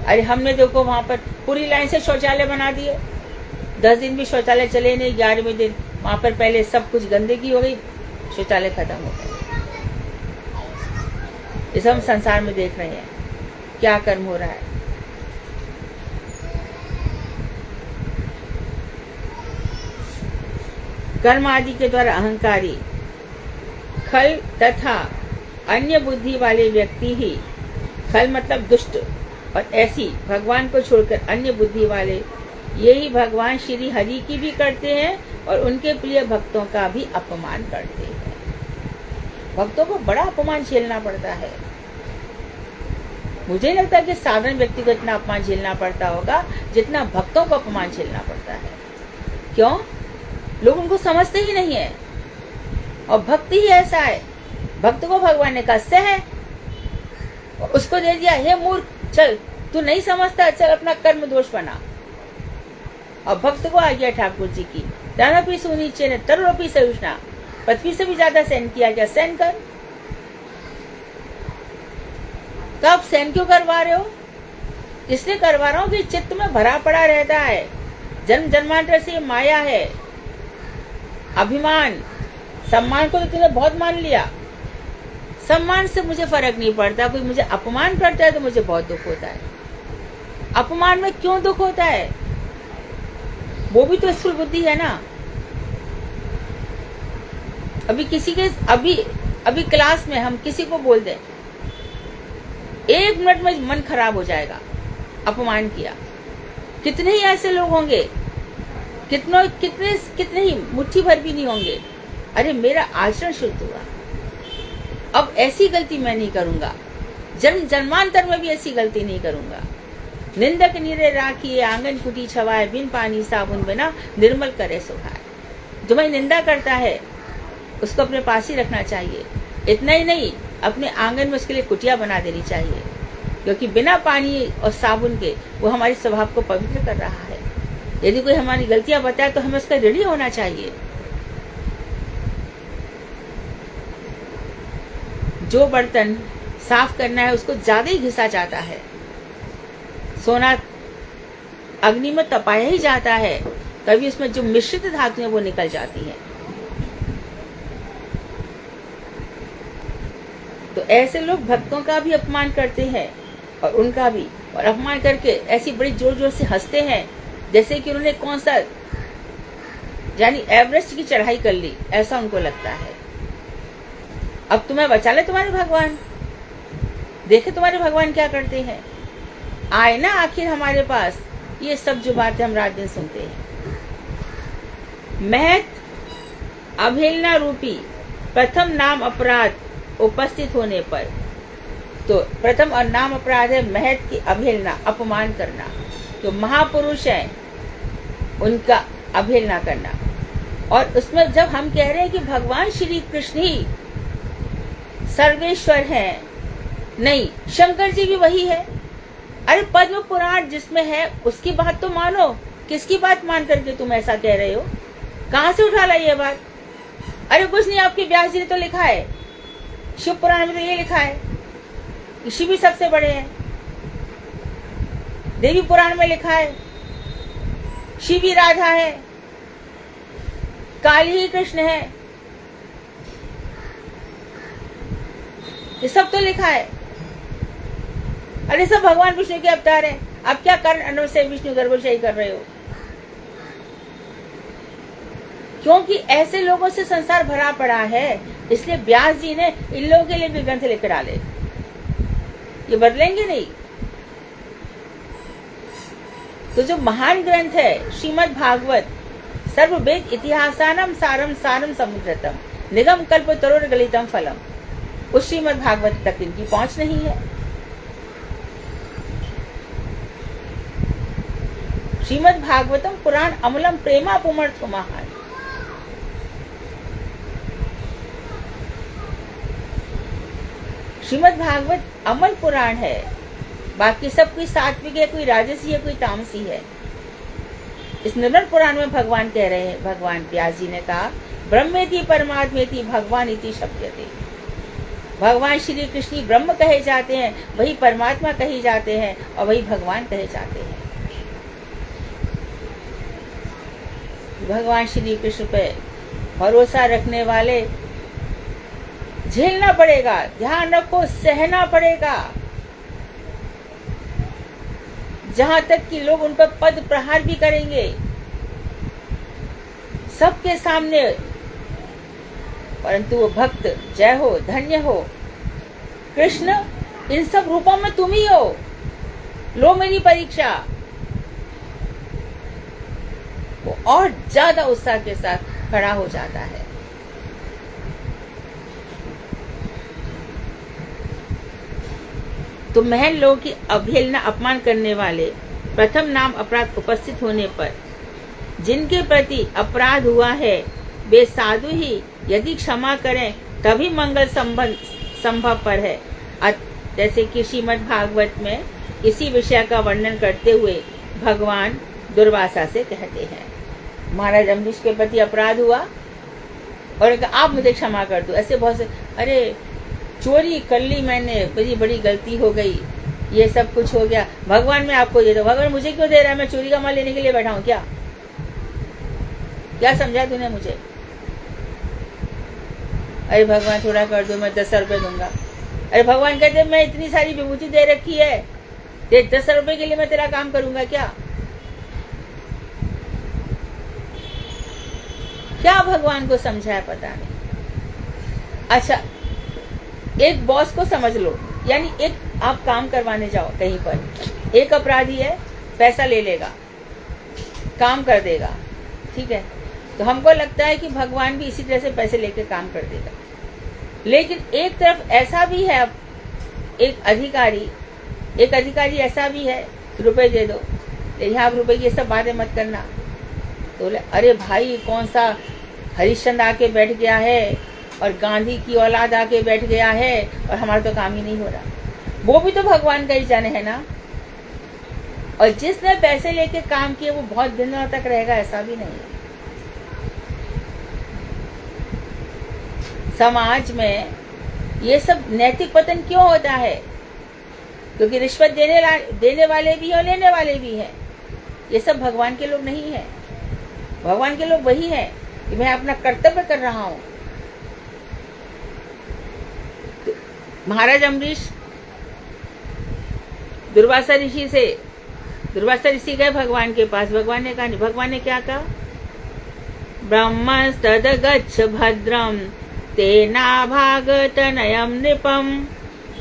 अरे हमने देखो वहाँ पर पूरी लाइन से शौचालय बना दिए, 10 दिन भी शौचालय चले नहीं, 11वें दिन वहाँ पर पहले सब कुछ गंदगी हो गई, शौचालय खत्म हो गए। इसे हम संसार में देख रहे हैं क्या कर्म हो रहा है। कर्म आदि के द्वारा अहंकारी, खल तथा अन्य बुद्धि वाले व्यक्ति ही, खल मतलब दुष्ट, और ऐसी भगवान को छोड़कर अन्य बुद्धि वाले, यही भगवान श्री हरि की भी करते हैं और उनके प्रिय भक्तों का भी अपमान करते हैं। भक्तों को बड़ा अपमान झेलना पड़ता है। मुझे लगता है कि साधारण व्यक्ति को इतना अपमान झेलना पड़ता होगा जितना भक्तों को अपमान झेलना पड़ता है। क्यों? लोग उनको समझते ही नहीं है। और भक्ति ही ऐसा है, भक्त को भगवान ने कष्ट है, उसको दे दिया, हे मूर्ख, चल तू नहीं समझता, चल अपना कर्म दोष बना। और भक्त को आ गया ठाकुर जी की दानपी सुनीचे ने तरुपी सहिष्णा, पृथ्वी से भी ज्यादा सहन किया, क्या सहन कर। कब सहन क्यों करवा रहे हो? इसलिए करवा रहा हूँ कि चित्त में भरा पड़ा रहता है, जन्म जन्मांतर से ये माया है, अभिमान। सम्मान को तो तूने बहुत मान लिया, सम्मान से मुझे फर्क नहीं पड़ता। कोई मुझे अपमान करता है तो मुझे बहुत दुख होता है। अपमान में क्यों दुख होता है? वो भी तो स्थूल बुद्धि है ना। अभी क्लास में हम किसी को बोल दें, 1 मिनट में मन खराब हो जाएगा, अपमान किया। कितने ही ऐसे लोग होंगे, कितने ही, मुट्ठी भर भी नहीं होंगे, अरे मेरा आचरण शुद्ध हुआ, अब ऐसी गलती मैं नहीं करूंगा, जन्म जन्मांतर में भी ऐसी गलती नहीं करूंगा। निंदक नीरे राखिए, आंगन कुटी छवाए, बिन पानी साबुन बिना निर्मल करे सुखाए। जो मैं निंदा करता है उसको अपने पास ही रखना चाहिए। इतना ही नहीं, अपने आंगन में उसके लिए कुटिया बना देनी चाहिए, क्योंकि बिना पानी और साबुन के वो हमारे स्वभाव को पवित्र कर रहा है। यदि कोई हमारी गलतियां बताए तो हमें उसका ऋणी होना चाहिए। जो बर्तन साफ करना है उसको ज्यादा ही घिसा जाता है, सोना अग्नि में तपाया ही जाता है, कभी उसमें जो मिश्रित धातु है वो निकल जाती है। तो ऐसे लोग भक्तों का भी अपमान करते हैं और उनका भी, और अपमान करके ऐसी बड़ी जोर जोर से हंसते हैं जैसे कि उन्होंने कौन सा यानी एवरेस्ट की चढ़ाई कर ली, ऐसा उनको लगता है। अब तुम्हें बचा ले तुम्हारे भगवान, देखे तुम्हारे भगवान क्या करते हैं। आए ना आखिर हमारे पास, ये सब जो बातें हम रात दिन सुनते हैं। महत अवहेलना रूपी प्रथम नाम अपराध उपस्थित होने पर, तो प्रथम और नाम अपराध है महत की अवहेलना, अपमान करना। जो महापुरुष है उनका अवहेलना करना। और उसमें जब हम कह रहे हैं कि भगवान श्री कृष्ण ही सर्वेश्वर हैं, नहीं, शंकर जी भी वही है। अरे पद्म पुराण जिसमें है उसकी बात तो मानो, किसकी बात मान करके तुम ऐसा कह रहे हो? कहां से उठा लाई ये बात? अरे कुछ नहीं, आपके व्यास जी ने तो लिखा है, शिव पुराण में तो ये लिखा है शिव भी सबसे बड़े हैं। देवी पुराण में लिखा है शिव ही राधा है, काली ही कृष्ण है, ये सब तो लिखा है। अरे सब भगवान विष्णु के अवतार हैं, आप क्या कारण अनुसार से विष्णु गर्भशाही कर रहे हो? क्योंकि ऐसे लोगों से संसार भरा पड़ा है, इसलिए व्यास जी ने इन लोगों के लिए भी ग्रंथ लेकर डाले। ये बदलेंगे नहीं। तो जो महान ग्रंथ है श्रीमद् भागवत, सर्ववेद इतिहासानम सारम सारम समुद्रतम निगम कल्प तरोर गलितम फलम, उस श्रीमद् भागवत तक इनकी पहुंच नहीं है। श्रीमद् भागवतम पुराण अमलम प्रेमा पुमर्थो महान। श्रीमद् भागवत अमल पुराण है, बाकी सब कोई सात्विक है, कोई राजसी है, कोई तामसी है। इस निर्मल पुराण में भगवान कह रहे हैं, भगवान व्यास जी ने कहा ब्रह्मेति परमात्मेति भगवान इति शब्दते। भगवान श्री कृष्ण ब्रह्म कहे जाते हैं, वही परमात्मा कहे जाते हैं और वही भगवान कहे जाते हैं। भगवान श्री कृष्ण पे भरोसा रखने वाले झेलना पड़ेगा, ध्यान रखो, सहना पड़ेगा। जहां तक कि लोग उन पर पद प्रहार भी करेंगे सबके सामने, परंतु वो भक्त जय हो, धन्य हो। कृष्ण इन सब रूपों में तुम ही हो, लो मेरी परीक्षा। वो और ज्यादा उत्साह के साथ खड़ा हो जाता है। तो महल लोगों की अवहेलना, अपमान करने वाले प्रथम नाम अपराध उपस्थित होने पर जिनके प्रति अपराध हुआ है, वे साधु ही यदि क्षमा करें तभी मंगल संभव पर है। जैसे कि श्रीमद् भागवत में इसी विषय का वर्णन करते हुए भगवान दुर्वासा से कहते हैं, महाराज अम्बरीश के प्रति अपराध हुआ और आप मुझे क्षमा कर दो। ऐसे बहुत से, अरे चोरी कर ली मैंने, बड़ी गलती हो गई, ये सब कुछ हो गया, भगवान मैं आपको दे दो। भगवान मुझे क्यों दे रहा है? मैं चोरी का माल लेने के लिए बैठा हूँ क्या? क्या समझा तूने मुझे? अरे भगवान थोड़ा कर दो, मैं 10 रुपए दूंगा। अरे भगवान कहते मैं इतनी सारी विभूति दे रखी है, 10 रुपए के लिए मैं तेरा काम करूंगा क्या? क्या भगवान को समझा है पता नहीं। अच्छा, एक बॉस को समझ लो, यानी एक आप काम करवाने जाओ कहीं पर, एक अपराधी है, पैसा ले लेगा, काम कर देगा, ठीक है, तो हमको लगता है कि भगवान भी इसी तरह से पैसे लेके काम कर देगा। लेकिन एक तरफ ऐसा भी है, अब एक अधिकारी ऐसा भी है, रुपए दे दो, लेकिन आप रुपए की ये सब बातें मत करना। तो बोले अरे भाई कौन सा हरिश्चंद्र आके बैठ गया है और गांधी की औलाद आके बैठ गया है और हमारा तो काम ही नहीं हो रहा। वो भी तो भगवान का ही जन है ना। और जिसने पैसे लेके काम किए वो बहुत दिनों तक रहेगा ऐसा भी नहीं है। समाज में ये सब नैतिक पतन क्यों होता है? क्योंकि रिश्वत देने वाले भी हैं और लेने वाले भी हैं। ये सब भगवान के लोग नहीं हैं। भगवान के लोग वही हैं कि मैं अपना कर्तव्य कर रहा हूं। तो महाराज अम्बरीश दुर्वासा ऋषि गए भगवान के पास। भगवान ने कहा नहीं। भगवान ने क्या कहा? ब्रह्मस्तद गच्छ भद्रम तेना भागतनयम नृपम।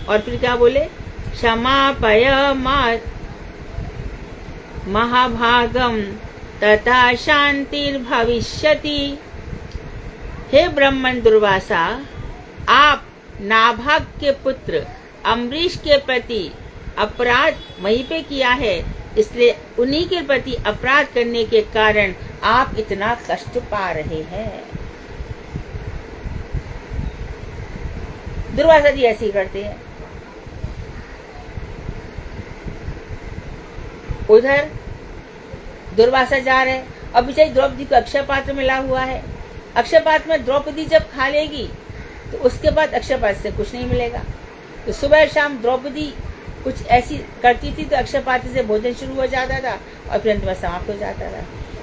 और फिर क्या बोले? क्षमापय महाभागम तथा शांतिर्भविष्यति। हे ब्राह्मण दुर्वासा, आप नाभाग के पुत्र अम्बरीश के प्रति अपराध वहीं पे किया है, इसलिए उन्हीं के प्रति अपराध करने के कारण आप इतना कष्ट पा रहे हैं। दुर्वासा जी ऐसे ही करते हैं। उधर दुर्वासा जा रहे, अब बेचारी द्रौपदी को अक्षय पात्र मिला हुआ है। अक्षय पात्र में द्रौपदी जब खा लेगी तो उसके बाद अक्षय पात्र से कुछ नहीं मिलेगा। तो सुबह शाम द्रौपदी कुछ ऐसी करती थी तो अक्षय पात्र से भोजन शुरू हो जाता था और फिर अंत में समाप्त हो जाता था।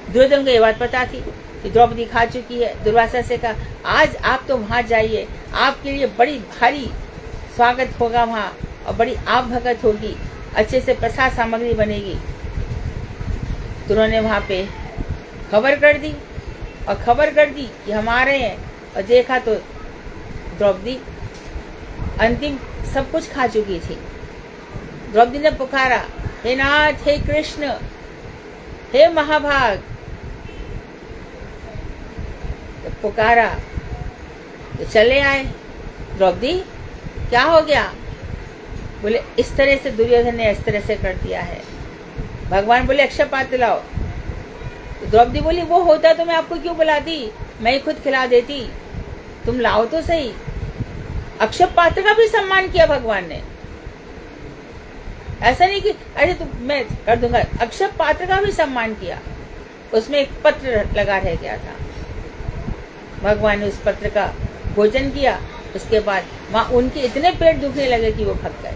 दुर्योधन को ये बात पता थी कि द्रौपदी खा चुकी है। दुर्वासा से कहा, आज आप तो वहां जाइए, आपके लिए बड़ी भारी स्वागत होगा वहां और बड़ी आप भगत होगी, अच्छे से प्रसाद सामग्री बनेगी। तो उन्होंने वहां पे खबर कर दी कि हम आ रहे हैं। और देखा तो द्रौपदी अंतिम सब कुछ खा चुकी थी। द्रौपदी ने पुकारा, हे नाथ, हे कृष्ण, हे महाभाग। तो पुकारा तो चले आए। द्रौपदी क्या हो गया? बोले इस तरह से दुर्योधन ने इस तरह से कर दिया है। भगवान बोले अक्षय पात्र लाओ। तो द्रौपदी बोली वो होता तो मैं आपको क्यों बुलाती, मैं ही खुद खिला देती, तुम लाओ तो सही। अक्षय पात्र का भी सम्मान किया भगवान ने। ऐसा नहीं कि अरे तो मैं कर दूंगा, अक्षय पात्र का भी सम्मान किया। उसमें एक पत्र लगा रह गया था। भगवान ने उस पत्र का भोजन किया। उसके बाद वहां उनके इतने पेट दुखने लगे कि वो भग गए।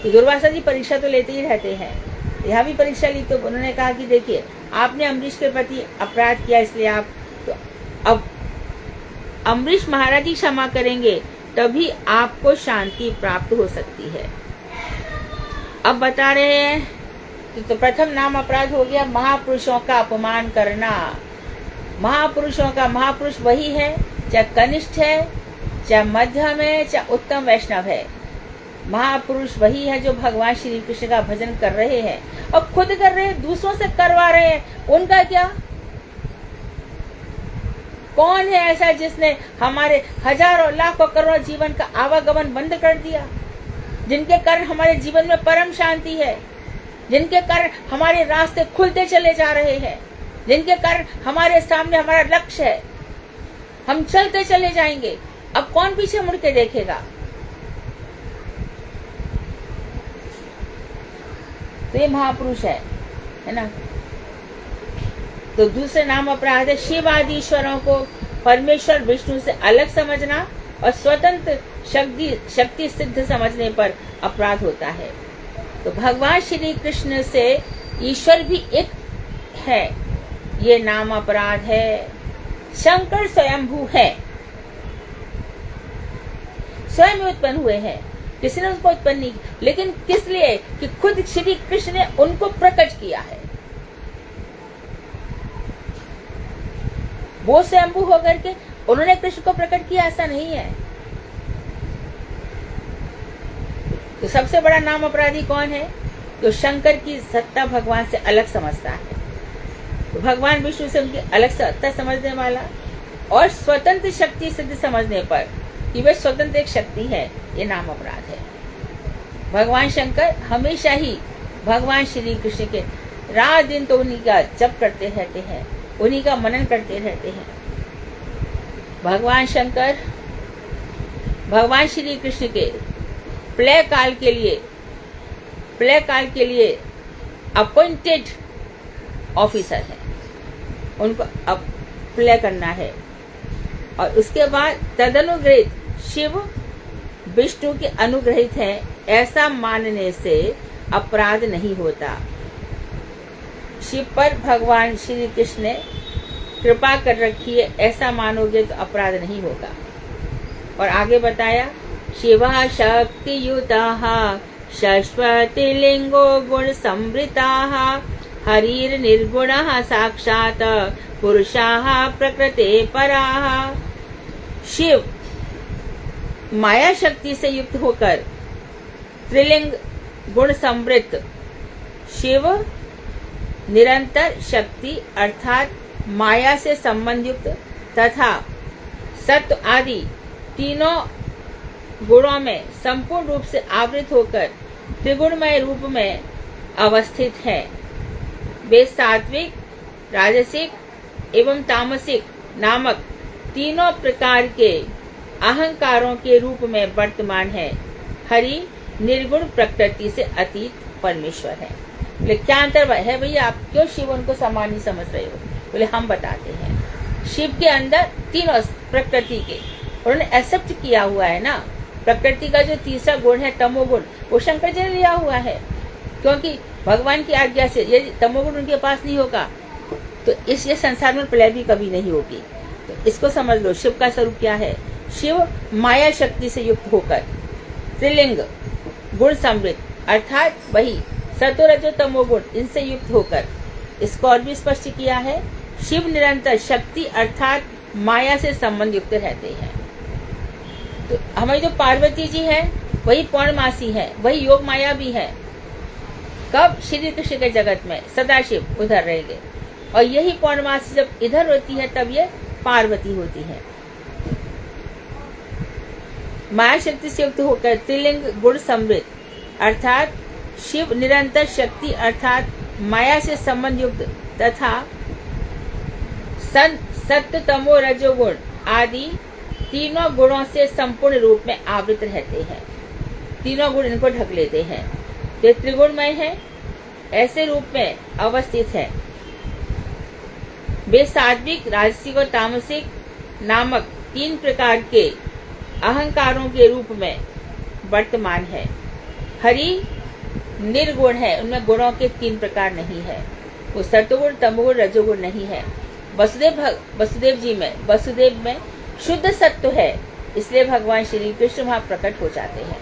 तो दुर्वासा जी परीक्षा तो लेते ही रहते हैं। यहाँ भी परीक्षा ली तो उन्होंने कहा कि देखिए, आपने अम्बरीश के प्रति अपराध किया, इसलिए आप तो अब अम्बरीश महाराज ही क्षमा करेंगे तभी आपको शांति प्राप्त हो सकती है। अब बता रहे हैं कि तो प्रथम नाम अपराध हो गया महापुरुषों का अपमान करना। महापुरुष वही है, चाहे कनिष्ठ है, चाहे मध्यम है, चाहे उत्तम वैष्णव है। महापुरुष वही है जो भगवान श्री कृष्ण का भजन कर रहे हैं और खुद कर रहे हैं, दूसरों से करवा रहे हैं। उनका क्या? कौन है ऐसा जिसने हमारे हजारों लाखों करोड़ों जीवन का आवागमन बंद कर दिया, जिनके कारण हमारे जीवन में परम शांति है, जिनके कारण हमारे रास्ते खुलते चले जा रहे हैं, जिनके कारण हमारे सामने हमारा लक्ष्य है, हम चलते चले जाएंगे। अब कौन पीछे मुड़ के देखेगा? तो ये महापुरुष है ना। तो दूसरे नाम अपराध है शिव आदि ईश्वरों को परमेश्वर विष्णु से अलग समझना और स्वतंत्र शक्ति सिद्ध समझने पर अपराध होता है। तो भगवान श्री कृष्ण से ईश्वर भी एक है, ये नाम अपराध है। शंकर स्वयंभू है, स्वयं उत्पन्न हुए हैं, किसी ने उनको उत्पन्न नहीं किया। लेकिन किस लिए? कि खुद श्री कृष्ण ने उनको प्रकट किया है। वो स्वयंभू होकर के उन्होंने कृष्ण को प्रकट किया, ऐसा नहीं है। तो सबसे बड़ा नाम अपराधी कौन है? जो शंकर की सत्ता भगवान से अलग समझता है। तो भगवान विष्णु से उनकी अलग सत्ता समझने वाला और स्वतंत्र शक्ति सिद्ध समझने पर कि वे स्वतंत्र एक शक्ति है, ये नाम अपराध है। भगवान शंकर हमेशा ही भगवान श्री कृष्ण के रात दिन तो उन्हीं का जप करते रहते हैं, उन्हीं का मनन करते रहते हैं। भगवान शंकर भगवान श्री कृष्ण के प्रलय काल के लिए अपॉइंटेड ऑफिसर है, उनको अब प्रलय करना है। और उसके बाद तदनुग्रहित शिव विष्णु के अनुग्रहित हैं, ऐसा मानने से अपराध नहीं होता। शिव पर भगवान श्री कृष्ण ने कृपा कर रखी है, ऐसा मानोगे तो अपराध नहीं होगा। और आगे बताया, शिवा शक्तियुताः शाश्वती लिंगो गुण संवृताः हरिर निर्गुणः साक्षात् पुरुषाः प्रकृते पराः। शिव माया शक्ति से युक्त होकर त्रिलिंग गुण समृद्ध, शिव निरंतर शक्ति अर्थात माया से संबंध युक्त तथा सत्व आदि तीनों गुणों में संपूर्ण रूप से आवृत होकर त्रिगुणमय रूप में अवस्थित है। वे सात्विक, राजसिक एवं तामसिक नामक तीनों प्रकार के अहंकारों के रूप में वर्तमान है। हरि निर्गुण प्रकृति से अतीत परमेश्वर है। बोले क्या अंतर है भैया, आप क्यों शिव उनको समान नहीं समझ रहे हो? बोले हम बताते हैं। शिव के अंदर तीनों प्रकृति के उन्होंने एक्सेप्ट किया हुआ है ना। प्रकृति का जो तीसरा गुण है तमोगुण, वो शंकर जी ने लिया हुआ है, क्योंकि भगवान की आज्ञा से यदि तमोगुण उनके पास नहीं होगा तो इस ये संसार में प्रलय भी कभी नहीं होगी। तो इसको समझ लो, शिव का स्वरूप क्या है। शिव माया शक्ति से युक्त होकर त्रिलिंग गुण समृद्ध अर्थात वही सतो रजो तमोगुण इनसे युक्त होकर, इसको और भी स्पष्ट किया है, शिव निरंतर शक्ति अर्थात माया से संबंध युक्त रहते हैं। तो हमारी जो पार्वती जी है वही पौर्णमासी है, वही योग माया भी है। कब? श्री कृष्ण के जगत में सदाशिव उधर रहेंगे, और यही पौर्णमासी जब इधर होती है तब ये पार्वती होती है। माया शक्ति से युक्त होकर त्रिलिंग गुण समृद्ध अर्थात शिव निरंतर शक्ति अर्थात माया से संबंध युक्त तथा सत्य तमो रजोगुण आदि तीनों गुणों से संपूर्ण रूप में आवृत रहते हैं। तीनों गुण इनको ढक लेते हैं। वे त्रिगुणमय है, ऐसे रूप में अवस्थित है। वे सात्विक, राजसिक और तामसिक नामक तीन प्रकार के अहंकारों के रूप में वर्तमान है। हरि निर्गुण है, उनमें गुणों के तीन प्रकार नहीं है। वो सत्वगुण, तमोगुण, रजोगुण नहीं है। वसुदेव में शुद्ध सत्व है, इसलिए भगवान श्री कृष्ण वहां प्रकट हो जाते हैं।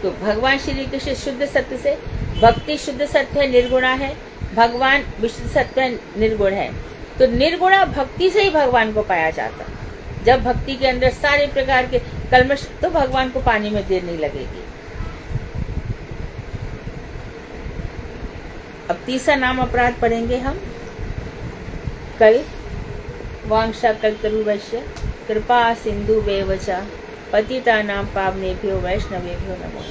तो भगवान श्री कृष्ण शुद्ध सत्व से, भक्ति शुद्ध सत्व है, निर्गुणा है। भगवान विशुद्ध सत्व है, निर्गुण है। तो निर्गुणा भक्ति से ही भगवान को पाया जाता। जब भक्ति के अंदर सारे प्रकार के कल्मश, तो भगवान को पाने में देर नहीं लगेगी। अब तीसरा नाम अपराध पढ़ेंगे हम कल। वांशा कल्पतरुभ्यश्च कृपा सिंधु वेवचा पतितानां पावनेभ्यो वैष्णवेभ्यो नमो।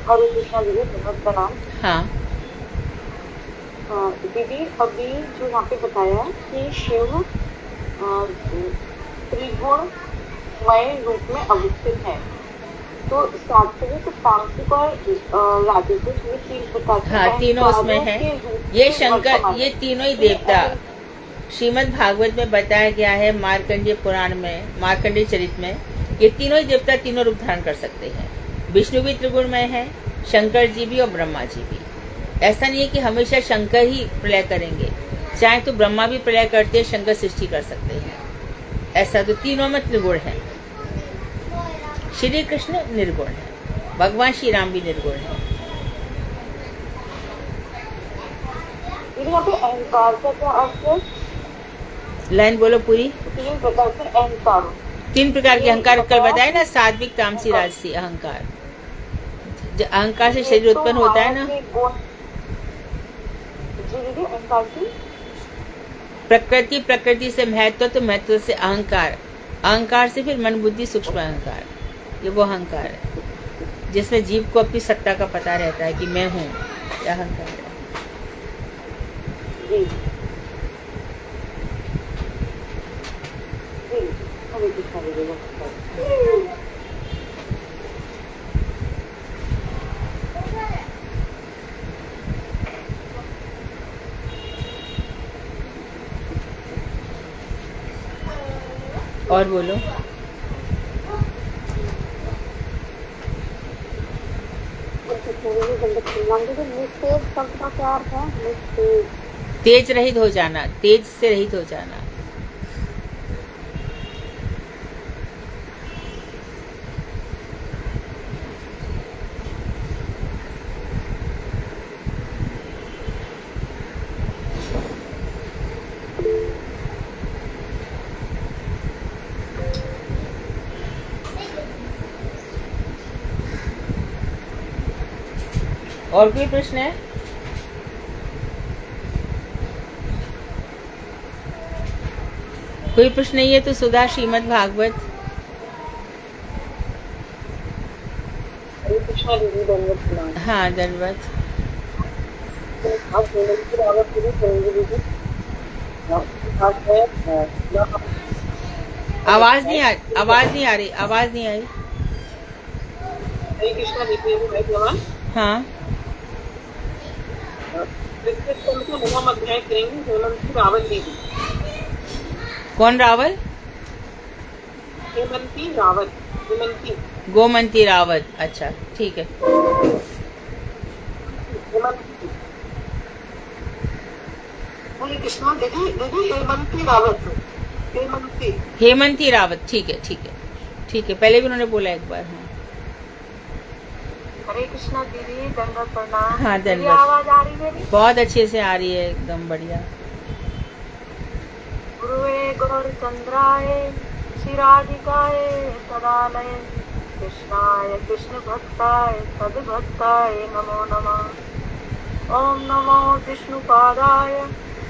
हरे कृष्णा दीदी, बहुत प्रणाम। हाँ दीदी, अभी जो यहाँ पे बताया कि शिव त्रिगुणमय रूप में अवस्थित है, तो सात्विक, तामसिक और राजसिक, ये 3 प्रकार के हाँ, तीनों उसमें अहंकारों है। के रूप ये में शंकर, वर्तमान ये है। तीनों ही तो ये देवता श्रीमद् भागवत में बताया गया है, मार्कंडेय पुराण में, मार्कंडेय चरित में, ये तीनों ही देवता तीनों रूप धारण कर सकते हैं। विष्णु भी त्रिगुणमय है, शंकर जी भी और ब्रह्मा जी भी। ऐसा नहीं है कि हमेशा शंकर ही प्रलय करेंगे, चाहे तो ब्रह्मा भी प्रलय करते हैं, शंकर सृष्टि कर सकते हैं। ऐसा तो तीनों में त्रिगुण है। श्री कृष्ण निर्गुण है, भगवान श्री राम भी निर्गुण है। यहाँ पे अहंकार का क्या अर्थ है? लाइन बोलो पूरी। 3 प्रकार के अहंकार। 3 प्रकार के अहंकार कल बताया ना, सात्विक, तामसी, राजसी अहंकार। अहंकार से शरीर उत्पन्न होता है ना। अहंकार की प्रकृति, प्रकृति से महत्व, तो महत्व से अहंकार, अहंकार से फिर मन बुद्धि सूक्ष्म अहंकार। ये वो अहंकार है जिसमें जीव को अपनी सत्ता का पता रहता है कि मैं हूँ, यह अहंकार है। जी जी, हमें दिखा दीजिएगा। और बोलो। निस्तेज शब्द का क्या अर्थ है? निस्तेज, तेज रहित हो जाना, तेज से रहित हो जाना। और कोई प्रश्न है? कोई प्रश्न नहीं है तो सुधा श्रीमद् भागवत। हरे कृष्णा दीदी, दंडवत प्रणाम। हाँ, दंडवत। आप हेमंत की रावत के लिए करेंगे दीदी? आवाज नहीं आ रही, आवाज नहीं आ रही, आवाज नहीं आई। हरे कृष्णा दीदी, आवाज। हाँ, नवम अध्याय करेंगे, हेमंत की रावत दीदी। कौन रावल? हेमंती रावत, हेमंती, गोमंती रावत। अच्छा, ठीक है। हेमंती। हरे कृष्णा दीदी, दीदी हेमंती रावत, हेमंती। हेमंती रावत, ठीक है, ठीक है, ठीक है। पहले भी उन्होंने बोला एक बार। हाँ, हरे कृष्णा दीदी, दंडवत प्रणाम। हाँ, दीदी, दंडवत। आवाज आ रही मेरी? बहुत अच्छे से आ रही है, एकदम बढ़िया। गुरुवे गौरचंद्राय शिराधिकाय तदालय कृष्णाय कृष्ण भक्ताय तद्भक्ताय नमो नमः। ओम नमो विष्णुपादाय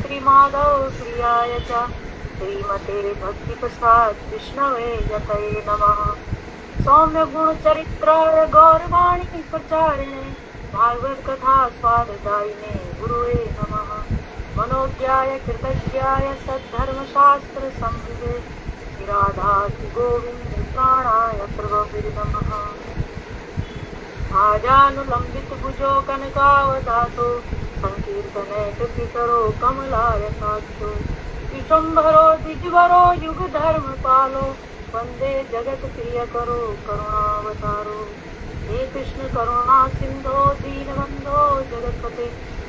श्रीमाधव प्रियाय च श्रीमते भक्ति प्रसाद विष्णवे जतये नमः। सौम्य गुण चरित्राय गौरवाणी प्रचारिणे भागवत कथा स्वाददायिने गुरुवे नमः। मनोज्ञाय कृतज्ञाय सद्धर्मशास्त्र संविदे श्रीराधाति गोविंद प्राणाय प्रभवे नमः। आजानुलंबित भुजो कनकावदातो संकीर्तने कृतिकरो कमलायताक्षो विशंभरो द्विजवरो युग धर्म पालो वंदे जगत प्रिय करो करुणावतारो। हे कृष्ण करुणा सिंधो दीनबंधो जगत्पते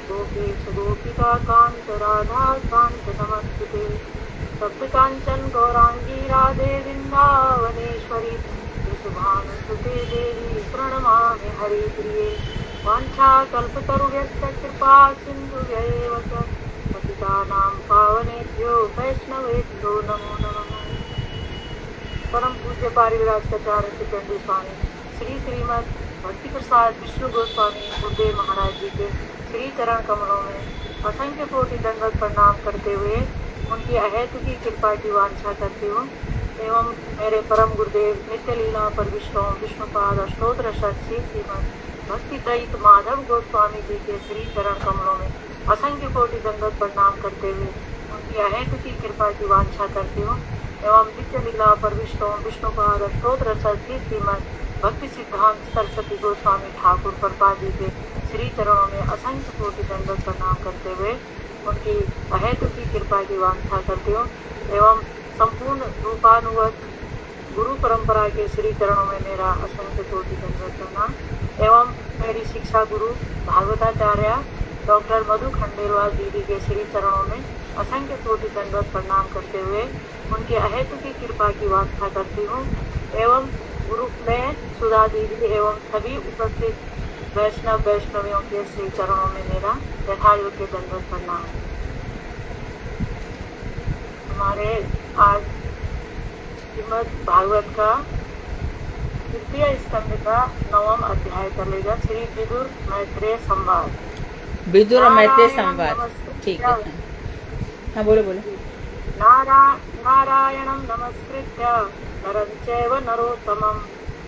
गोपीश गोपिका कांत राधा कांत नमस्ते। सप्त कांचन गौरांगी राधे वृंदावनेश्वरी सुते देवी प्रणमामि हरिप्रिये। वाञ्छा कल्पतरुभ्यश्च कृपा सिन्धुभ्यैव च पतितानां पावनेभ्यो वैष्णवेभ्यो नमो नमः। परम पूज्य पारिव्राजकाचार्य चंडी स्वामी श्री श्रीमद भक्ति प्रसाद विष्णु गोस्वामी गुरुदेव महाराज जी के श्री चरण कमलों में असंख्य कोटि दंडवत प्रणाम करते हुए उनकी अहेतु की कृपा की वांछा करती हूँ एवं मेरे परम गुरुदेव नित्य लीला पर विष्णुपाद अष्टोत्तर श्री श्रीमद भक्ति दयित माधव गोस्वामी जी के श्री चरण कमलों में असंख्य कोटि दंडवत प्रणाम करते हुए उनकी अहेतु की कृपा की वांछा करती हूँ एवं नित्य लीला पर विष्णुपाद अष्टोत्तर श्री श्रीमद भक्ति सिद्धांत सरस्वती गोस्वामी ठाकुर प्रपाद जी के श्री चरणों में असंख्य कोटि दंडवत प्रणाम करते हुए उनकी अहेतु की कृपा की वांछा करती हूँ एवं संपूर्ण रूपानुगत गुरु परंपरा के श्री चरणों में मेरा असंख्य कोटि दंडवत प्रणाम एवं मेरी शिक्षा गुरु भागवताचार्य डॉक्टर मधु खंडेलवाल दीदी के श्री चरणों में असंख्य कोटि दंडवत प्रणाम करते हुए उनके अहेतु की कृपा की वांछा करती हूँ एवं गुरु में सुधा दीदी एवं सभी उपस्थित वैष्णवियों के श्री चरणों में मेरा यथायोग्य दंडवत प्रणाम। हमारे आज श्रीमद् भागवत का तृतीय स्कंद का 9वां अध्याय चलेगा, श्री विदुर मैत्रेय संवाद। विदुर और मैत्रेय संवाद, ठीक है। हाँ बोलो बोलो। नारायणं नमस्कृत्य नरं चैव नरोत्तमं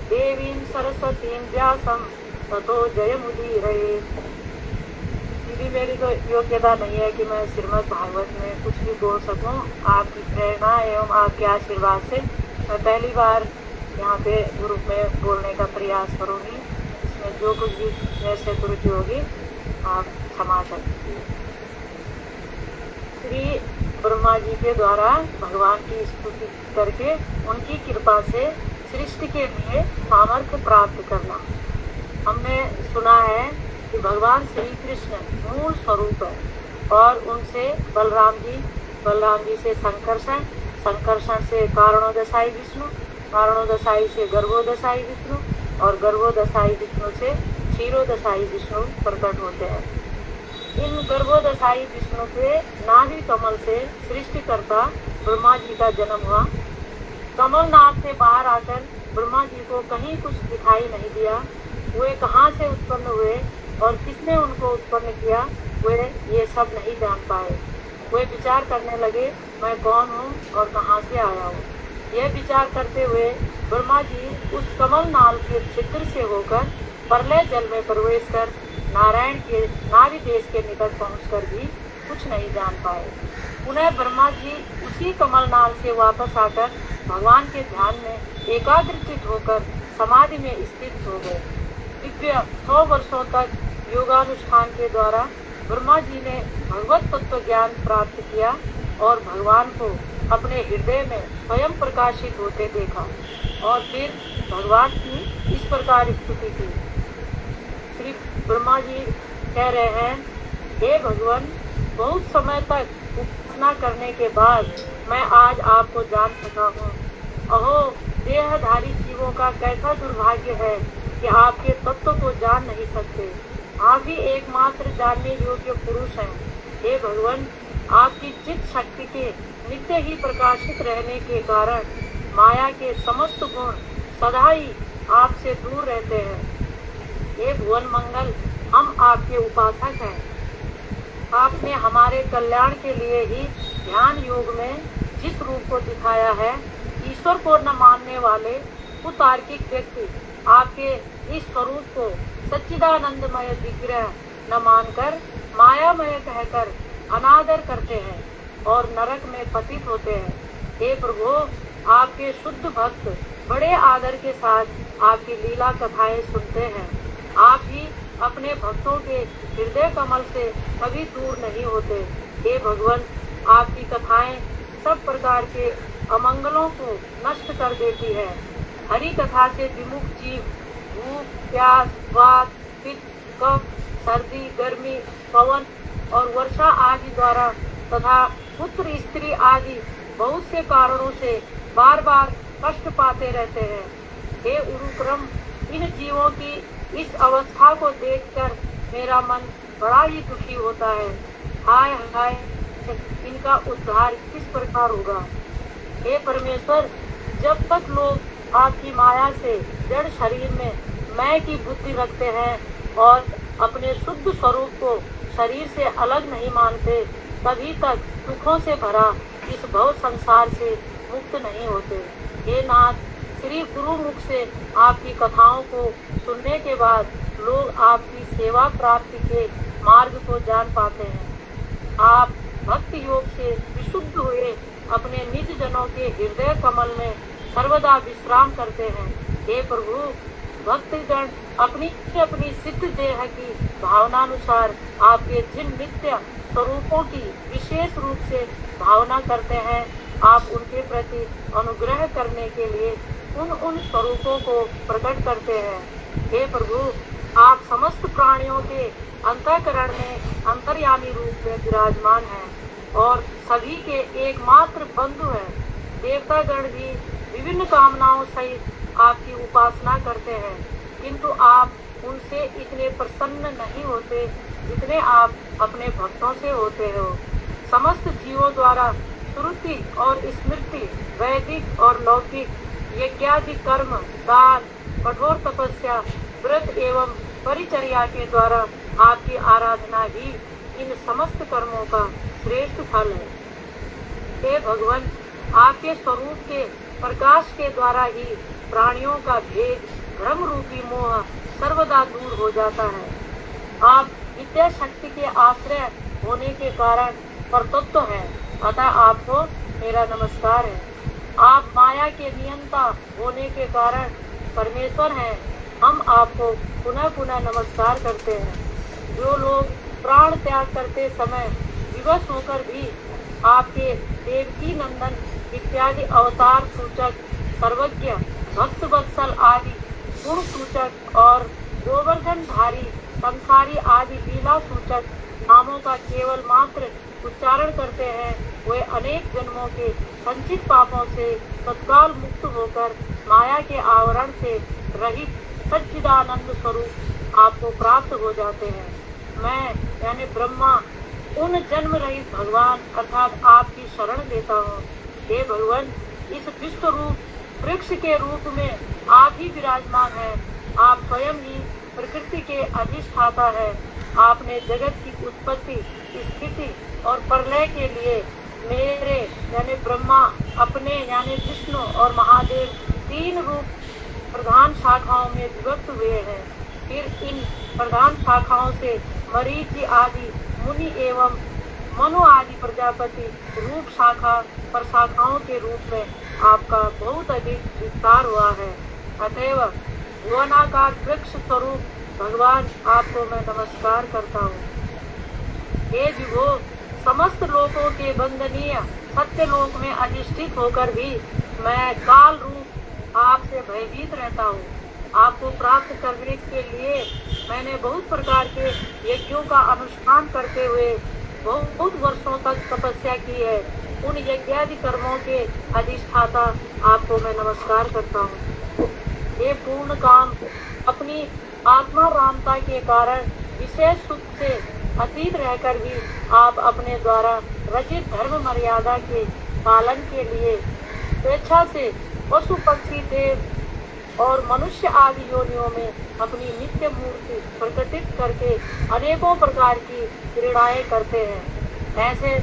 देवीं सरस्वतीं व्यासं ततो जयमुदीरये। दीदी मेरी तो योग्यता नहीं है कि मैं श्रीमद् भागवत में कुछ भी बोल सकूं। आपकी प्रेरणा एवं आपके आशीर्वाद से मैं पहली बार यहाँ पे ग्रुप में बोलने का प्रयास करूंगी। इसमें जो कुछ भी जैसे त्रुटि होगी आप क्षमा करें। श्री ब्रह्मा जी के द्वारा भगवान की स्तुति करके उनकी कृपा से सृष्टि के लिए सामर्थ्य प्राप्त करना। हमने सुना है कि भगवान श्री कृष्ण मूल स्वरूप है और उनसे बलराम जी से संकर्षण से कारणोदशाई विष्णु, कारणोदशाई से गर्भोदशाई विष्णु और गर्भोदशाई विष्णु से क्षीरोदशाई विष्णु प्रकट होते हैं। इन गर्भोदशाई विष्णु के नाभि कमल से सृष्टिकर्ता ब्रह्मा जी का जन्म हुआ। कमल नाभ से बाहर आकर ब्रह्मा जी को कहीं कुछ दिखाई नहीं दिया। वे कहाँ से उत्पन्न हुए और किसने उनको उत्पन्न किया, वे ये सब नहीं जान पाए। वे विचार करने लगे, मैं कौन हूँ और कहाँ से आया हूँ। यह विचार करते हुए ब्रह्मा जी उस कमल नाल के छिद्र से होकर प्रलय जल में प्रवेश कर नारायण के नाभि देश के निकट पहुंचकर भी कुछ नहीं जान पाए। पुनः ब्रह्मा जी उसी कमल नाल से वापस आकर भगवान के ध्यान में एकाग्रचित होकर समाधि में स्थित हो गए। दिव्य 100 वर्षों तक योगानुष्ठान के द्वारा ब्रह्मा जी ने भगवत तत्व ज्ञान प्राप्त किया और भगवान को अपने हृदय में स्वयं प्रकाशित होते देखा और फिर भगवान की इस प्रकार स्तुति की। श्री ब्रह्मा जी कह रहे हैं, हे भगवान, बहुत समय तक उपासना करने के बाद मैं आज आपको जान सका हूँ। अहो, देहधारी जीवों का कैसा दुर्भाग्य है कि आपके तत्व को जान नहीं सकते। आप ही एकमात्र जानने योग्य पुरुष हैं। हे भगवान, आपकी चित्त शक्ति के नित्य ही प्रकाशित रहने के कारण माया के समस्त गुण सदा ही आपसे दूर रहते हैं। हे भुवन मंगल, हम आपके उपासक हैं। आपने हमारे कल्याण के लिए ही ध्यान योग में जिस रूप को दिखाया है, ईश्वर को न मानने वाले कुतार्किक व्यक्ति आपके इस स्वरूप को सच्चिदानंदमय विग्रह न मानकर मायामय कहकर अनादर करते हैं और नरक में पतित होते हैं। हे प्रभु, आपके शुद्ध भक्त बड़े आदर के साथ आपकी लीला कथाएं सुनते हैं। आप ही अपने भक्तों के हृदय कमल से कभी दूर नहीं होते। हे भगवान, आपकी कथाएं सब प्रकार के अमंगलों को नष्ट कर देती है। हरि कथा से विमुख जीव भूख, प्यास, वात, पित्त, कफ, सर्दी, गर्मी, पवन और वर्षा आदि द्वारा तथा पुत्र स्त्री आदि बहुत से कारणों से बार बार कष्ट पाते रहते हैं। हे उरुक्रम, इन जीवों की इस अवस्था को देखकर मेरा मन बड़ा ही दुखी होता है। हाय हाय, इनका उद्धार किस प्रकार होगा। हे परमेश्वर, जब तक लोग आपकी माया से जड़ शरीर में मैं की बुद्धि रखते हैं और अपने शुद्ध स्वरूप को शरीर से अलग नहीं मानते, तभी तक दुखों से भरा इस भव संसार से मुक्त नहीं होते। हे नाथ, श्री गुरु मुख से आपकी कथाओं को सुनने के बाद लोग आपकी सेवा प्राप्ति के मार्ग को जान पाते हैं। आप भक्ति योग से विशुद्ध हुए अपने निज जनों के हृदय कमल में सर्वदा विश्राम करते हैं। हे प्रभु, भक्तगण अपनी अपनी सिद्ध देह की भावनानुसार आपके जिन नित्य स्वरूपों की विशेष रूप से भावना करते हैं, आप उनके प्रति अनुग्रह करने के लिए उन स्वरूपों को प्रकट करते हैं। हे प्रभु, आप समस्त प्राणियों के अंतःकरण में अंतर्यामी रूप में विराजमान हैं और सभी के एकमात्र बंधु हैं। देवतागण भी विभिन्न कामनाओं सहित आपकी उपासना करते हैं, किंतु आप उनसे इतने प्रसन्न नहीं होते जितने आप अपने भक्तों से होते हो। समस्त जीवों द्वारा श्रुति और स्मृति, वैदिक और लौकिक यज्ञादि कर्म, दान, कठोर तपस्या, व्रत एवं परिचर्या के द्वारा आपकी आराधना ही इन समस्त कर्मों का श्रेष्ठ फल है। हे भगवान, आपके स्वरूप के प्रकाश के द्वारा ही प्राणियों का भेद, भ्रम रूपी मोह सर्वदा दूर हो जाता है। आप विद्या शक्ति के आश्रय होने के कारण परतत्व है, अतः आपको मेरा नमस्कार है। आप माया के नियंता होने के कारण परमेश्वर हैं, हम आपको पुनः पुनः नमस्कार करते हैं। जो लोग प्राण त्याग करते समय विवश होकर भी आपके देवकी नंदन इत्यादि अवतार सूचक, सर्वज्ञ, भक्त वत्सल आदि गुण सूचक और गोवर्धनधारी, संसारी आदि लीला सूचक नामों का केवल मात्र उच्चारण करते हैं, वे अनेक जन्मों के संचित पापों से तत्काल मुक्त होकर माया के आवरण से रहित सच्चिदानंद स्वरूप आपको प्राप्त हो जाते हैं। मैं यानी ब्रह्मा उन जन्म रहित भगवान अर्थात आपकी शरण लेता हूँ। हे भगवान, इस विश्व रूप वृक्ष के रूप में आप ही विराजमान हैं। आप स्वयं ही प्रकृति के अधिष्ठाता है। आपने जगत की उत्पत्ति, स्थिति और प्रलय के लिए मेरे यानी ब्रह्मा, अपने यानी विष्णु और महादेव तीन रूप प्रधान शाखाओं में विभक्त हुए हैं। फिर इन प्रधान शाखाओं से मरीचि आदि मुनि एवं मनु आदि प्रजापति रूप शाखा पर शाखाओं के रूप में आपका बहुत अधिक विस्तार हुआ है। अतएव भुवनाकार वृक्ष स्वरूप भगवान, आपको मैं नमस्कार करता हूँ। हे विभो, समस्त लोकों के वंदनीय सत्य लोक में अधिष्ठित होकर भी मैं काल रूप आपसे भयभीत रहता हूँ। आपको प्राप्त करने के लिए मैंने बहुत प्रकार के यज्ञों का अनुष्ठान करते हुए बहुत वर्षों तक तपस्या की है। उन यज्ञादि कर्मों के अधिष्ठाता आपको मैं नमस्कार करता हूँ। ये पूर्ण काम अपनी आत्मा रामता के कारण विशेष सुख से अतीत रहकर भी आप अपने द्वारा रचित धर्म मर्यादा के पालन के लिए स्वेच्छा से पशु पक्षी देव और मनुष्य आदि योनियों में अपनी नित्य मूर्ति प्रकटित करके अनेकों प्रकार की क्रीड़ाएं करते हैं। ऐसे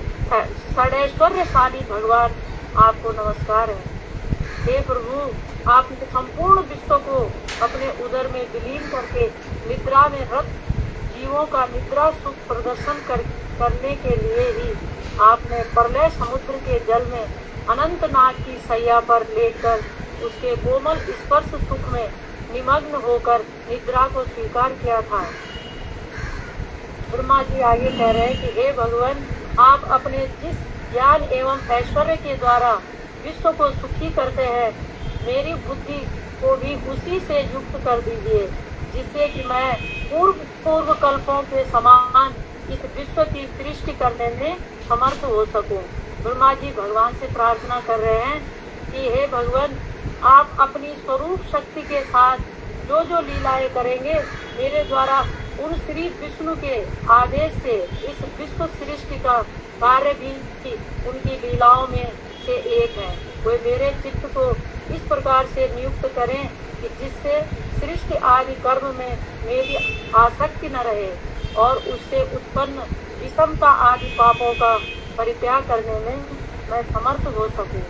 षडैश्वर्यशाली भगवान, आपको नमस्कार है। हे प्रभु, आप संपूर्ण विश्व को अपने उदर में विलीन करके निद्रा में रत जीवों का निद्रा सुख प्रदर्शन करने के लिए ही आपने प्रलय समुद्र के जल में अनंत नाग की सैया पर लेकर उसके कोमल स्पर्श सुख में निमग्न होकर निद्रा को स्वीकार किया था। ब्रह्मा जी आगे कह रहे हैं कि हे भगवान, आप अपने जिस ज्ञान एवं ऐश्वर्य के द्वारा विश्व को सुखी करते हैं, मेरी बुद्धि को भी उसी से युक्त कर दीजिए, जिससे कि मैं पूर्व कल्पों के समान इस विश्व की सृष्टि करने में समर्थ हो सकूं। ब्रह्मा जी भगवान से प्रार्थना कर रहे हैं कि हे भगवान, आप अपनी स्वरूप शक्ति के साथ जो जो लीलाएं करेंगे, मेरे द्वारा उन श्री विष्णु के आदेश से इस विश्व सृष्टि का कार्य भी उनकी लीलाओं में से एक है। वे मेरे चित्त को इस प्रकार से नियुक्त करें कि जिससे सृष्टि आदि कर्म में मेरी आसक्ति न रहे और उससे उत्पन्न विषमता आदि पापों का परित्याग करने में मैं समर्थ हो सकूं।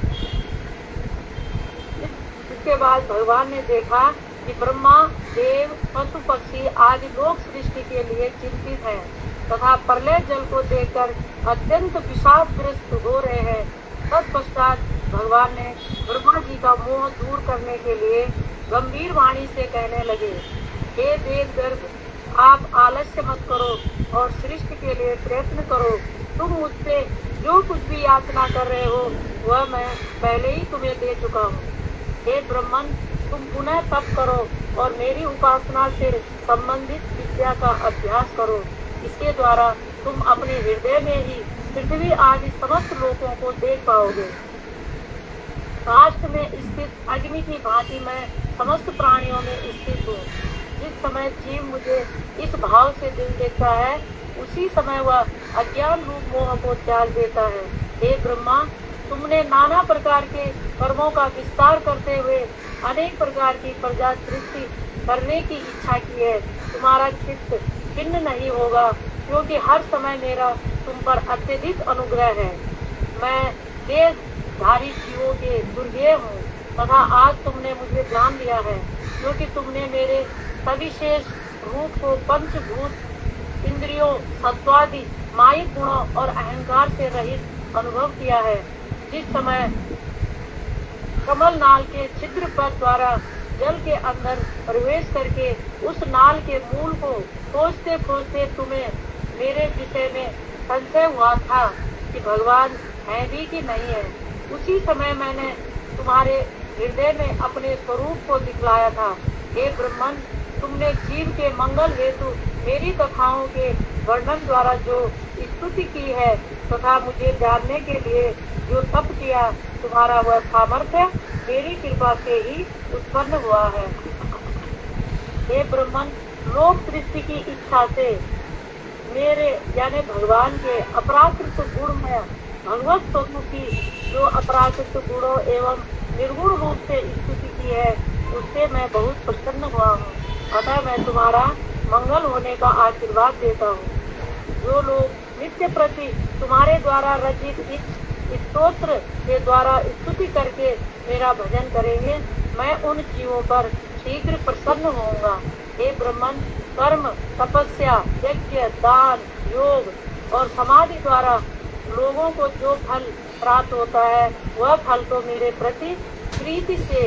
इसके बाद भगवान ने देखा कि ब्रह्मा, देव, पशु पक्षी आदि लोक सृष्टि के लिए चिंतित हैं तथा प्रलय जल को देखकर अत्यंत विषादग्रस्त हो रहे हैं। तत्पश्चात भगवान ने ब्रह्मा जी का मोह दूर करने के लिए गंभीर वाणी से कहने लगे, हे वेद गर्भ, आप आलस्य मत करो और सृष्टि के लिए प्रयत्न करो। तुम मुझसे जो कुछ भी याचना कर रहे हो वह मैं पहले ही तुम्हें दे चुका हूँ। हे ब्रह्मन, तुम पुनः तप करो और मेरी उपासना से संबंधित विद्या का अभ्यास करो। इसके द्वारा तुम अपने हृदय में ही पृथ्वी आदि समस्त लोकों को देख पाओगे। काष्ठ में स्थित अग्नि की भांति मैं समस्त प्राणियों में स्थित हूँ। जिस समय जीव मुझे इस भाव से दिल देखता है, उसी समय वह अज्ञान रूप मोह को त्याग देता है। हे ब्रह्मा, तुमने नाना प्रकार के कर्मों का विस्तार करते हुए अनेक प्रकार की प्रजा सृष्टि करने की इच्छा की है। तुम्हारा चित्त खिन्न नहीं होगा, क्योंकि हर समय मेरा तुम पर अत्यधिक अनुग्रह है। मैं देहधारी जीवों के दुर्गेय हूँ तथा आज तुमने मुझे जान लिया है, क्योंकि तुमने मेरे सविशेष रूप को पंचभूत इंद्रियों, सत्वादि, मायिक गुणों और अहंकार से रहित अनुभव किया है। जिस समय कमल नाल के छिद्र पद द्वारा जल के अंदर प्रवेश करके उस नाल के मूल को खोजते खोजते तुम्हें मेरे विषय में संशय हुआ था कि भगवान है भी कि नहीं है, उसी समय मैंने तुम्हारे हृदय में अपने स्वरूप को दिखलाया था। हे ब्रह्मन, तुमने जीव के मंगल हेतु मेरी कथाओं के वर्णन द्वारा जो स्तुति की है तथा मुझे जानने के लिए जो तप किया, तुम्हारा वह सामर्थ्य मेरी कृपा से ही उत्पन्न हुआ है। हे ब्रह्मन, लोक सृष्टि की इच्छा से मेरे यानी भगवान के अपराकृत गुण में भगवत स्वरूप की जो अपराकृत गुणों एवं निर्गुण रूप से स्तुति की है, उससे मैं बहुत प्रसन्न हुआ हूँ। अतः मैं तुम्हारा मंगल होने का आशीर्वाद देता हूँ। जो लोग नित्य प्रति तुम्हारे द्वारा रचित इस स्तोत्र के द्वारा स्तुति करके मेरा भजन करेंगे, मैं उन जीवों पर शीघ्र प्रसन्न होऊंगा। हे ब्रह्मन, कर्म, तपस्या, यज्ञ, दान, योग और समाधि द्वारा लोगों को जो फल प्राप्त होता है, वह फल तो मेरे प्रति प्रीति से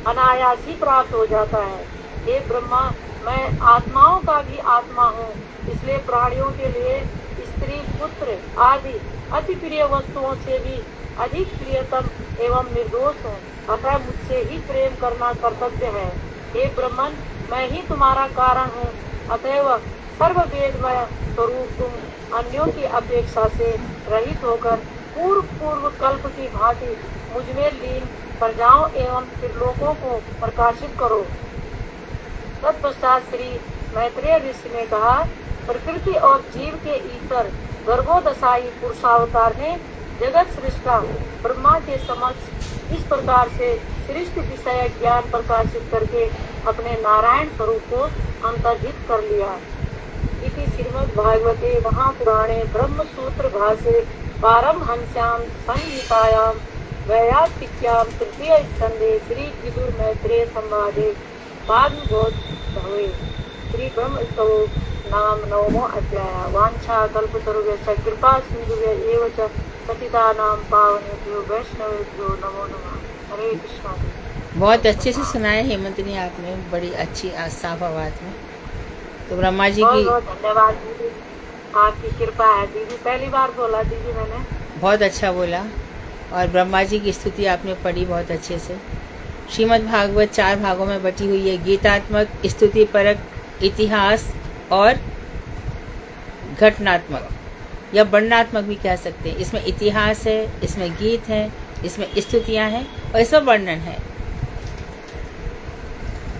अनायास ही प्राप्त हो जाता है। हे ब्रह्मा, मैं आत्माओं का भी आत्मा हूँ, इसलिए प्राणियों के लिए स्त्री, पुत्र आदि अति प्रिय वस्तुओं से भी अधिक प्रियतम एवं निर्दोष हूँ। अतः मुझसे ही प्रेम करना कर्तव्य है। हे ब्रह्मन, मैं ही तुम्हारा कारण हूँ, अतएव सर्ववेदमय स्वरूप तुम अन्यों की अपेक्षा से रहित होकर पूर्व कल्प की भांति मुझमें लीन प्रजाओं एवं त्रिलोकों को प्रकाशित करो। तत्पश्चात श्री मैत्रेय ऋषि ने कहा, प्रकृति और जीव के ईश्वर गर्भोदशाई पुरुषावतार ने जगत सृष्टा ब्रह्मा के समक्ष इस प्रकार से सृष्टि विषय ज्ञान प्रकाशित करके अपने नारायण स्वरूप को अंतर्हित कर लिया। इति श्रीमद् भागवते महापुराणे ब्रह्म सूत्र भाष्ये पारमहंस्यां संहितायां वैयासिक्यां तृतीय स्कंदे श्री विदुर मैत्रेय संवादे पादबोध भवे। श्री ब्रह्मस्तवो नाम नवमो अध्याय। वाञ्छा कल्पतरुभ्यश्च कृपा सिन्धुभ्य एव च पतितानां पावनेभ्यो वैष्णवेभ्यो नमो नमः। हरे कृष्णा। बहुत अच्छे से सुनाया हेमंतनी आपने, बड़ी अच्छी साफ आवाज में। तो ब्रह्मा जी की बहुत धन्यवाद दीदी, आपकी कृपा है दीदी। पहली बार बोला दीदी मैंने। बहुत अच्छा बोला और ब्रह्मा जी की स्तुति आपने पढ़ी बहुत अच्छे से। श्रीमद् भागवत 4 भागों में बटी हुई है, गीतात्मक, स्तुति परक, इतिहास और घटनात्मक या वर्णनात्मक भी कह सकते हैं। इसमें इतिहास है, इसमें गीत है, इसमें स्तुतियाँ हैं और इसमें वर्णन है।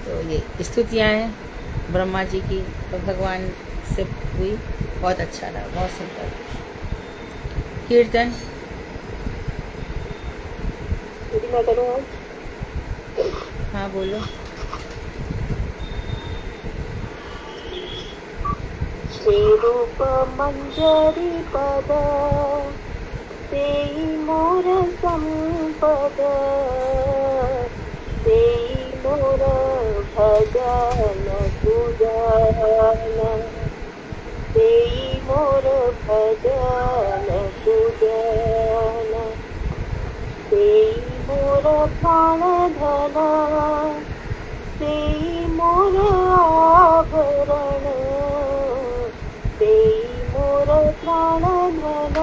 तो ये स्तुतियाँ हैं ब्रह्मा जी की, तो भगवान से हुई, बहुत अच्छा रहा, बहुत सुंदर। कीर्तन मैं करूँ? हाँ बोलो। श्री रूप मंजरी पद तेई मोर संपद, तेई मोर भजन पूजन, तेई मोर भजन पूजन, तेई मोर प्राण धन, प्राणधन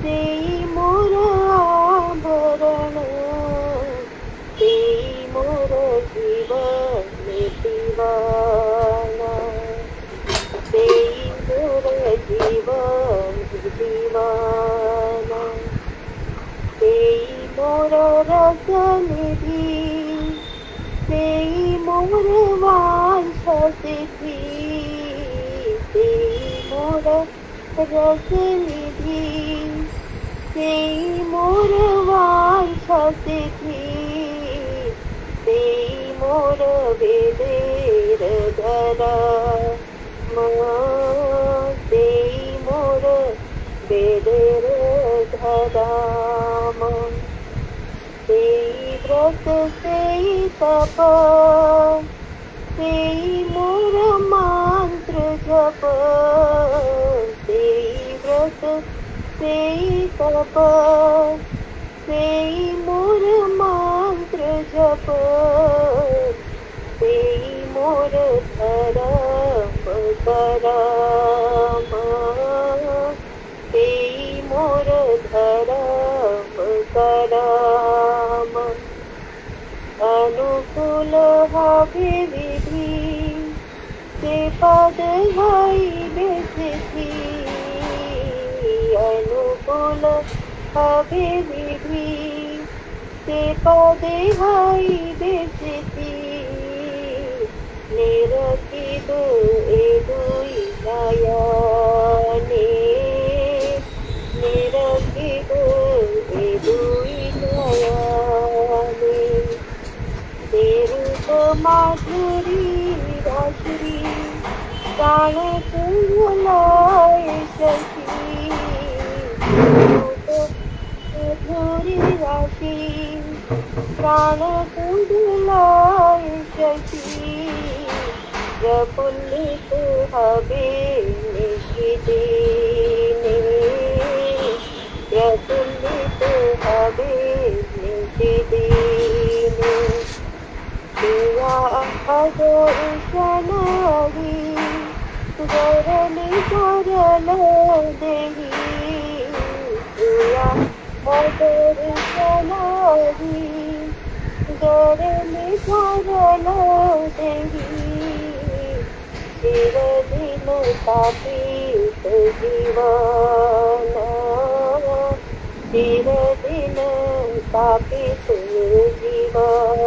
तेई मोर आभरण तेई मोर जीवन दीवाना तेई मोर जीवन दीवाना तेई मोर रसनिधि तेई मोर वांछसिद्धि तेई मोर रसनिधि तेई मोर वांछसिद्धि तेई मोर वेदेर धरा तेई मोर वेदेर धराम तेई व्रत तेई तप तेई मोर मंत्र जप तेई व्रत तेई तप तेई मोर मंत्र जप तेई मोर धर्म कराम तेई मोर धर्म कराम अनुकूल हवे विधि ते पद हई बेसिद्धि अनुकूल हवे विधि ते पद हई बेसिद्धि निरखित ए दुई नयने निरखित ए दुई नयने तेरूप माधुरी राश्री प्राण कुंडलाय शशि माधुरी राशि प्राण कुंडलाय शशि प्रफुल्लित हवे निशिदिने प्रफुल्लित हवे निशिदिने दिया अदर्शनहि गरली गरल देहि दिया अदर्शनहि गरली गरल देहि चिरदिन तापित जीवन चिरदिन तापित जीवन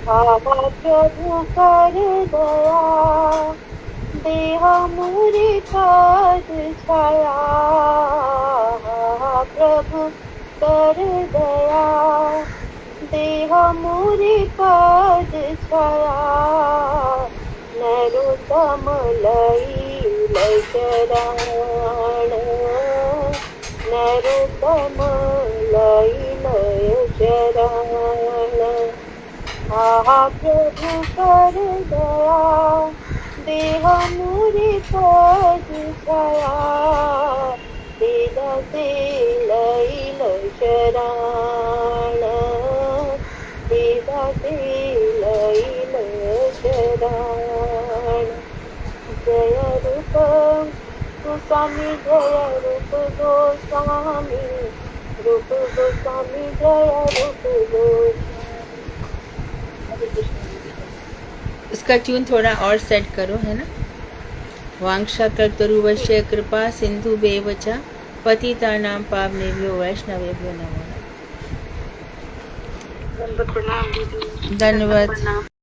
प्रभु कर दया देह मोरे पद छाया प्रभु कर दया देह मोरे पद छाया नरोत्तम लई चरण नरोत्तम लई चरण प्रभु कर दया देह मोरे पद छाया से लई शरण से लई शरण जय रूप गोस्वामी जय रूप गोस्वामी रूप गोस्वामी जय रूप गोस्वामी। इसका ट्यून थोड़ा और सेट करो, है ना। वांक्षा कल्पतरुवश्य कृपा सिंधु बेवचा पतितानां पावनेभ्यो वैष्णवेभ्यो नमो नमः। प्रणाम दीदी। धन्यवाद।